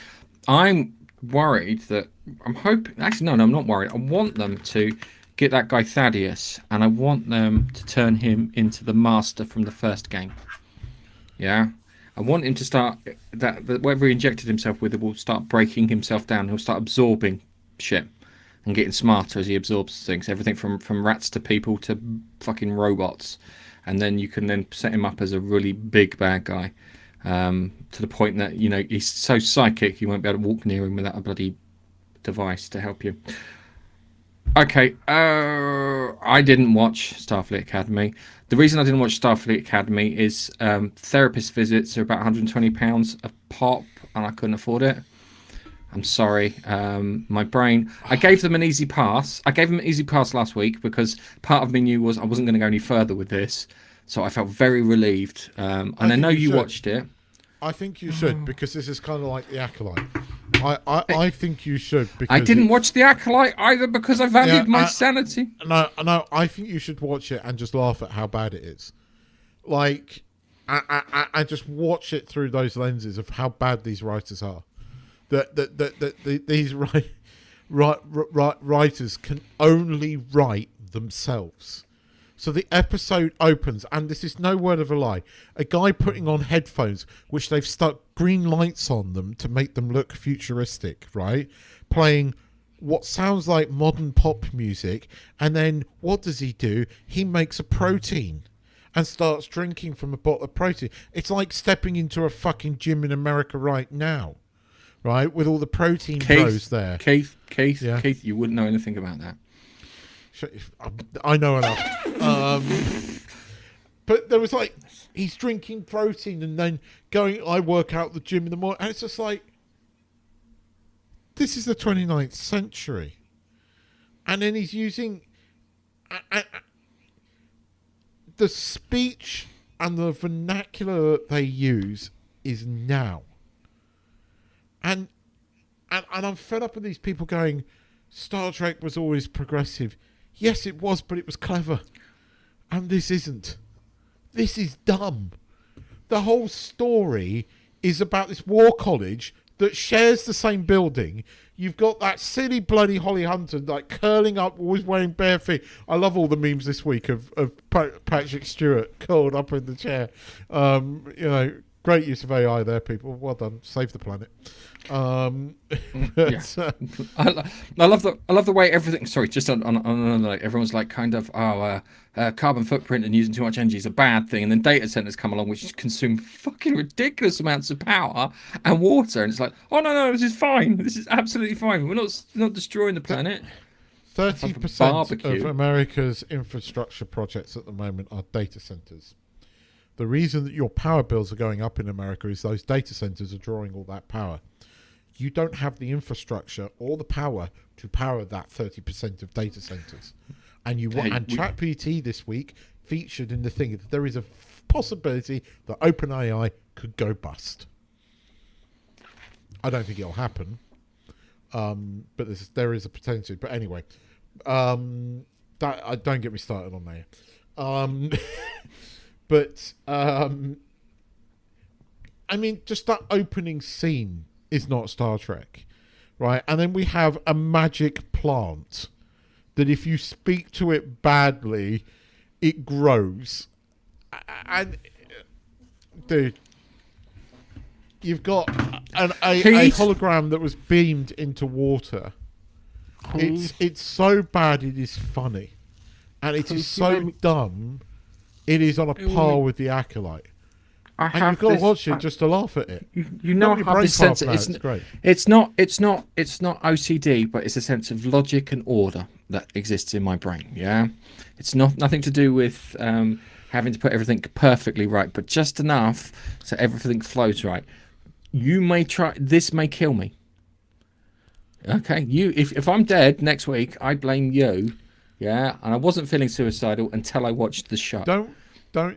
I'm worried that I'm hoping. Actually, no, I'm not worried. I want them to get that guy Thaddeus, and I want them to turn him into the Master from the first game. Yeah, I want him to start that whatever he injected himself with, it will start breaking himself down. He'll start absorbing shit and getting smarter as he absorbs things. Everything from rats to people to fucking robots, and then you can then set him up as a really big bad guy. To the point that, you know, he's so psychic you won't be able to walk near him without a bloody device to help you. Okay, I didn't watch Starfleet Academy. The reason I didn't watch Starfleet Academy is therapist visits are about £120 a pop, and I couldn't afford it. I'm sorry. My brain... I gave them an easy pass. I gave them an easy pass last week because part of me knew was I wasn't going to go any further with this. So I felt very relieved. And I know you watched it. I think you should, because this is kind of like The Acolyte. I think you should. Because I didn't watch The Acolyte either because I valued my sanity. No, I think you should watch it and just laugh at how bad it is. Like, I just watch it through those lenses of how bad these writers are. These writers can only write themselves. So the episode opens, and this is no word of a lie, a guy putting on headphones, which they've stuck green lights on them to make them look futuristic, right? Playing what sounds like modern pop music, and then what does he do? He makes a protein and starts drinking from a bottle of protein. It's like stepping into a fucking gym in America right now, right? With all the protein bros there. Keith, you wouldn't know anything about that. I know enough. But there was like, he's drinking protein and then going, I work out the gym in the morning. And it's just like, this is the 29th century. And then he's using the speech and the vernacular that they use is now. And I'm fed up with these people going, Star Trek was always progressive. Yes, it was, but it was clever. And this isn't. This is dumb. The whole story is about this war college that shares the same building. You've got that silly bloody Holly Hunter, like curling up, always wearing bare feet. I love all the memes this week of Patrick Stewart curled up in the chair. You know, great use of AI there, people. Well done. Save the planet. Yeah. I love the way everything. Sorry, just on like everyone's like kind of carbon footprint and using too much energy is a bad thing, and then data centers come along which consume fucking ridiculous amounts of power and water, and it's like, oh no, this is fine. This is absolutely fine. We're not destroying the planet. 30% of America's infrastructure projects at the moment are data centers. The reason that your power bills are going up in America is those data centers are drawing all that power. You don't have the infrastructure or the power to power that 30% of data centers. And ChatGPT this week featured in the thing that there is a possibility that OpenAI could go bust. I don't think it'll happen, but there is a potential. But anyway, don't get me started on there. But I mean, just that opening scene is not Star Trek, right? And then we have a magic plant that if you speak to it badly, it grows. And dude, you've got a hologram that was beamed into water. It's so bad it is funny. and it is so dumb. It is on a par with The Acolyte. And you've got to watch it just to laugh at it. You know, I have this sense. It's great. It's not OCD, but it's a sense of logic and order that exists in my brain. Yeah, it's nothing to do with having to put everything perfectly right, but just enough so everything flows right. You may try. This may kill me. Okay, if I'm dead next week, I blame you. Yeah, and I wasn't feeling suicidal until I watched the show.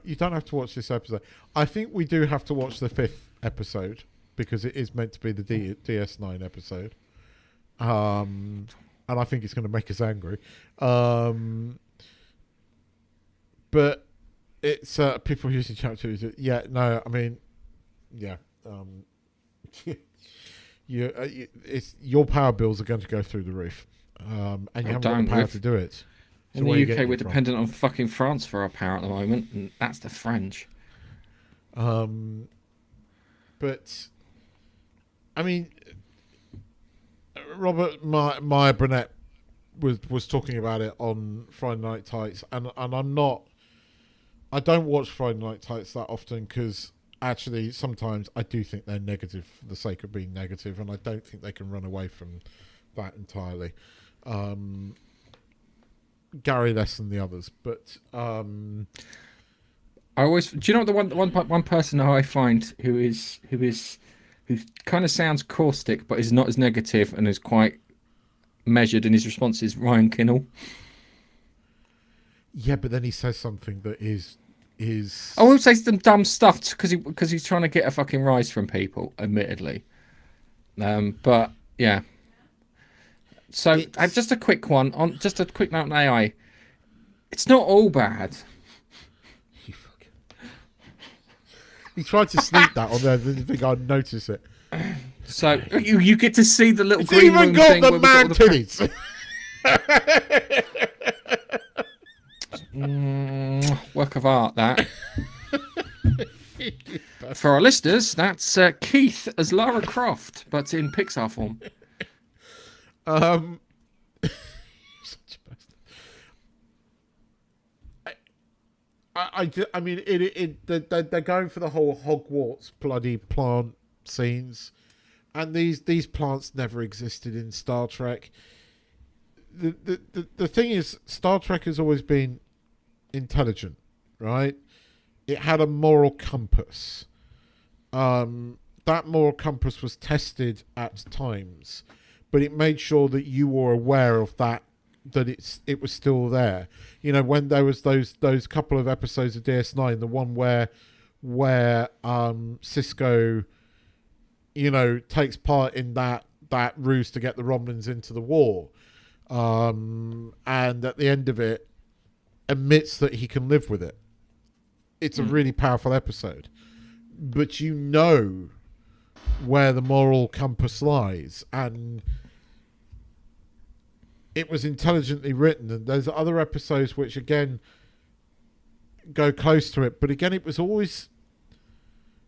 You don't have to watch this episode. I think we do have to watch the 5th episode because it is meant to be the DS9 episode. And I think it's going to make us angry. But it's people using chapter 2. Yeah, no, I mean, yeah. It's your power bills are going to go through the roof. And you haven't got the power to do it. So in the UK, we're dependent on fucking France for our power at the moment, and that's the French. But I mean, Robert Meyer Burnett was talking about it on Friday Night Tights, and I don't watch Friday Night Tights that often because actually sometimes I do think they're negative for the sake of being negative, and I don't think they can run away from that entirely. Gary less than the others, but I always, do you know what the one person who I find who kind of sounds caustic but is not as negative and is quite measured in his responses? Ryan Kinnell. Yeah, but then he says something that is I will say some dumb stuff because he's trying to get a fucking rise from people, admittedly. But yeah. So just a quick one on just a quick note on AI. It's not all bad. He tried to sneak that on there. I didn't think I'd notice it. So you get to see the little it's green even room got thing the man titties. Work of art, that. For our listeners, that's Keith as Lara Croft, but in Pixar form. Such a bastard. I mean, they're going for the whole Hogwarts bloody plant scenes, and these plants never existed in Star Trek. The thing is, Star Trek has always been intelligent, right? It had a moral compass. That moral compass was tested at times, but it made sure that you were aware of that it was still there. You know, when there was those couple of episodes of DS9, the one where Cisco, you know, takes part in that ruse to get the Romulans into the war, and at the end of it admits that he can live with it. It's a really powerful episode, but you know where the moral compass lies, and it was intelligently written. And there's other episodes which again go close to it, but again it was always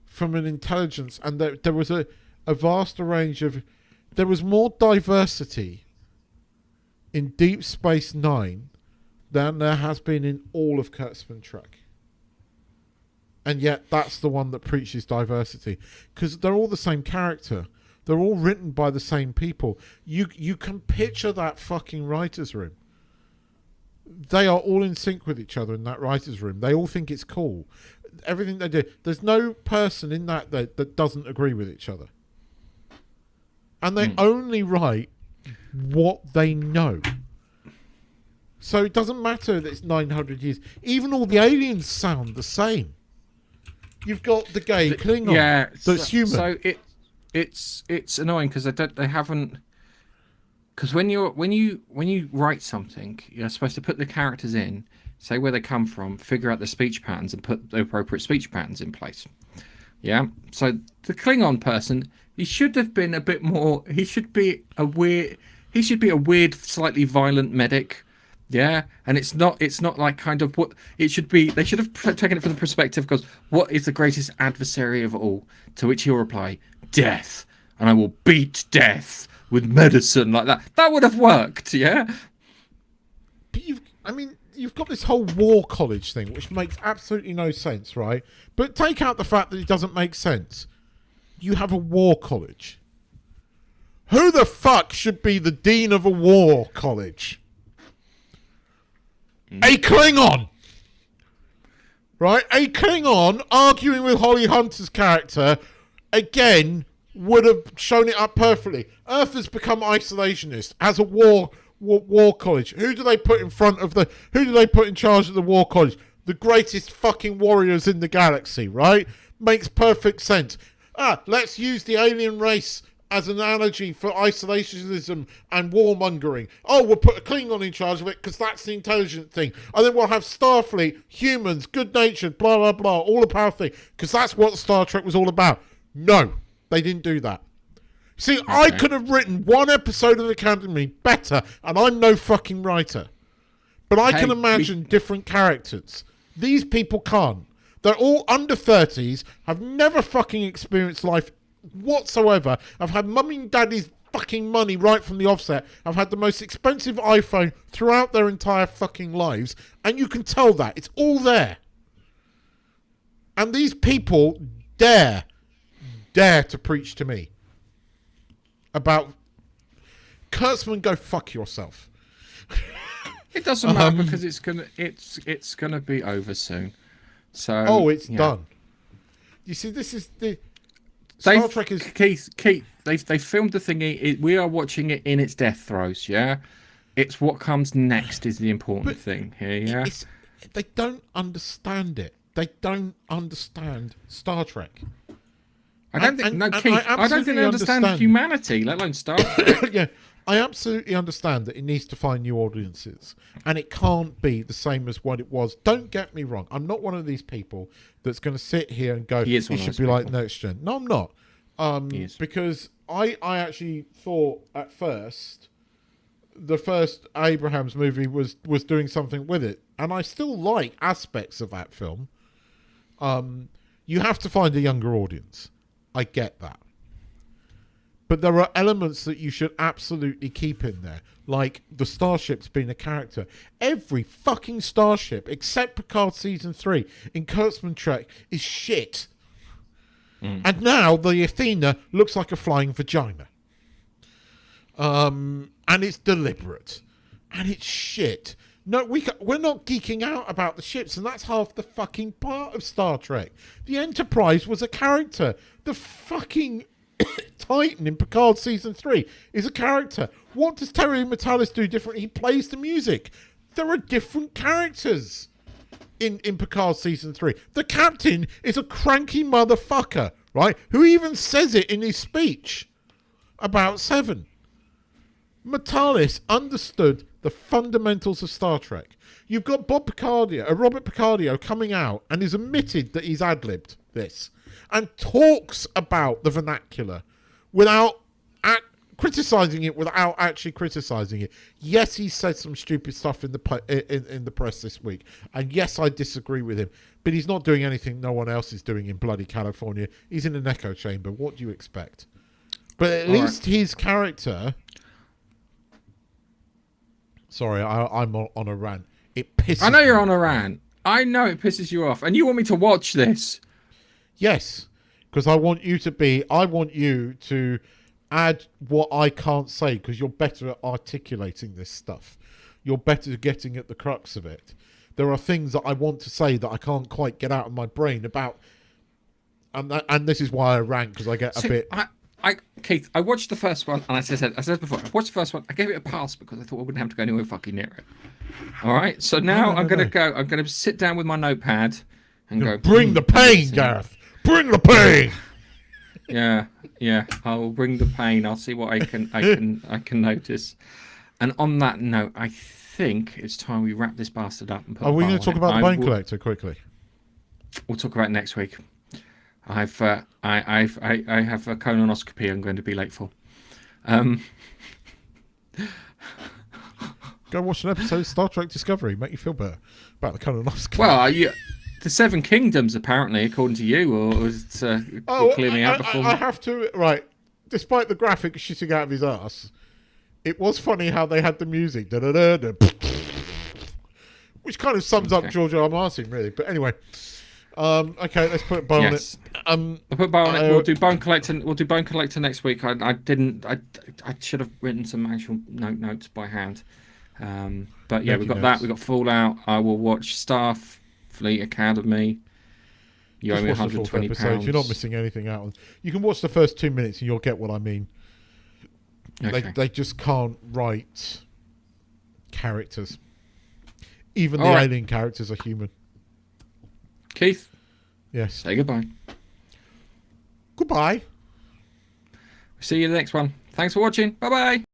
from an intelligence, and there was a vast range of, there was more diversity in Deep Space Nine than there has been in all of Kurtzman Trek. And yet that's the one that preaches diversity, because they're all the same character. They're all written by the same people. You can picture that fucking writer's room. They are all in sync with each other in that writer's room. They all think it's cool. Everything they do. There's no person in that doesn't agree with each other. And they only write what they know. So it doesn't matter that it's 900 years. Even all the aliens sound the same. You've got the gay Klingon. Yeah, that's human. So it's annoying because they haven't. Because when you write something, you're supposed to put the characters in, say where they come from, figure out the speech patterns, and put the appropriate speech patterns in place. Yeah. So the Klingon person, he should have been a bit more. He should be a weird, slightly violent medic. Yeah, and it's not like kind of what it should be. They should have taken it from the perspective, because what is the greatest adversary of all? To which he'll reply, death, and I will beat death with medicine, like that. That would have worked, yeah. But I mean, you've got this whole war college thing, which makes absolutely no sense, right? But take out the fact that it doesn't make sense. You have a war college. Who the fuck should be the dean of a war college? A Klingon! Right? A Klingon arguing with Holly Hunter's character, again, would have shown it up perfectly. Earth has become isolationist, as a war college. Who do they put in front of the... Who do they put in charge of the war college? The greatest fucking warriors in the galaxy, right? Makes perfect sense. Let's use the alien race as an analogy for isolationism and warmongering. Oh, we'll put a Klingon in charge of it because that's the intelligent thing. And then we'll have Starfleet, humans, good-natured, blah, blah, blah, all the power thing, because that's what Star Trek was all about. No, they didn't do that. See, okay. I could have written one episode of Academy better, and I'm no fucking writer. But I can imagine different characters. These people can't. They're all under 30s, have never fucking experienced life whatsoever. I've had mummy and daddy's fucking money right from the offset. I've had the most expensive iPhone throughout their entire fucking lives. And you can tell that. It's all there. And these people dare to preach to me about Kurtzman, go fuck yourself. It doesn't matter because it's gonna be over soon. So it's done. You see, this is the Star Trek is Keith. They filmed the thingy. We are watching it in its death throes. Yeah, it's what comes next is the important thing here. Yeah, they don't understand it. They don't understand Star Trek. I don't think they understand humanity, let alone Star Trek. Yeah, I absolutely understand that it needs to find new audiences, and it can't be the same as what it was. Don't get me wrong. I'm not one of these people that's going to sit here and go, it should be like Next Gen. No, I'm not. Because I actually thought at first the first Abrams movie was doing something with it, and I still like aspects of that film. You have to find a younger audience. I get that. But there are elements that you should absolutely keep in there, like the starships being a character. Every fucking starship, except Picard Season 3 in Kurtzman Trek, is shit. And now the Athena looks like a flying vagina. And it's deliberate. And it's shit. No, we're not geeking out about the ships, and that's half the fucking part of Star Trek. The Enterprise was a character. The fucking Titan in Picard Season 3 is a character. What does Terry Metalis do different? He plays the music. There are different characters in Picard Season 3. The captain is a cranky motherfucker, right? Who even says it in his speech about Seven. Metalis understood the fundamentals of Star Trek. You've got Robert Picardio coming out and has admitted that he's ad-libbed this and talks about the vernacular without criticising it, without actually criticising it. Yes, he said some stupid stuff in the press this week, and yes, I disagree with him, but he's not doing anything no one else is doing in bloody California. He's in an echo chamber. What do you expect? But at least his character... Sorry, I'm on a rant. It pisses me. I know you're on a rant. I know it pisses you off. And you want me to watch this? Yes. Because I want you to add what I can't say, because you're better at articulating this stuff. You're better at getting at the crux of it. There are things that I want to say that I can't quite get out of my brain about. And this is why I rant, because I get a bit... Keith, I watched the first one, and as I said before, I watched the first one. I gave it a pass because I thought I wouldn't have to go anywhere fucking near it. All right, so now I'm going to sit down with my notepad and go. Bring the pain, Gareth. Bring the pain. Yeah, I will bring the pain. I'll see what I can notice. And on that note, I think it's time we wrap this bastard up and put. Are we going to talk about the Bone Collector quickly? We'll talk about it next week. I have a colonoscopy I'm going to be late for. Go watch an episode of Star Trek Discovery. Make you feel better about the colonoscopy. Well, the Seven Kingdoms, apparently, according to you, or clear me out before. I have to, right. Despite the graphic shitting out of his ass, it was funny how they had the music. which kind of sums up George R. R. Martin, really. But anyway, okay, let's put a bow on it. I'll put a bow on it. We'll do Bone Collector. We'll do Bone Collector next week. I should have written some actual notes by hand. But yeah, we've got that. We've got Fallout. I will watch Starfleet Academy. You owe me £120. You're not missing anything out. You can watch the first 2 minutes and you'll get what I mean. Okay. They just can't write characters. Even the alien characters are human. Keith? Yes. Say goodbye. Goodbye. See you in the next one. Thanks for watching. Bye-bye.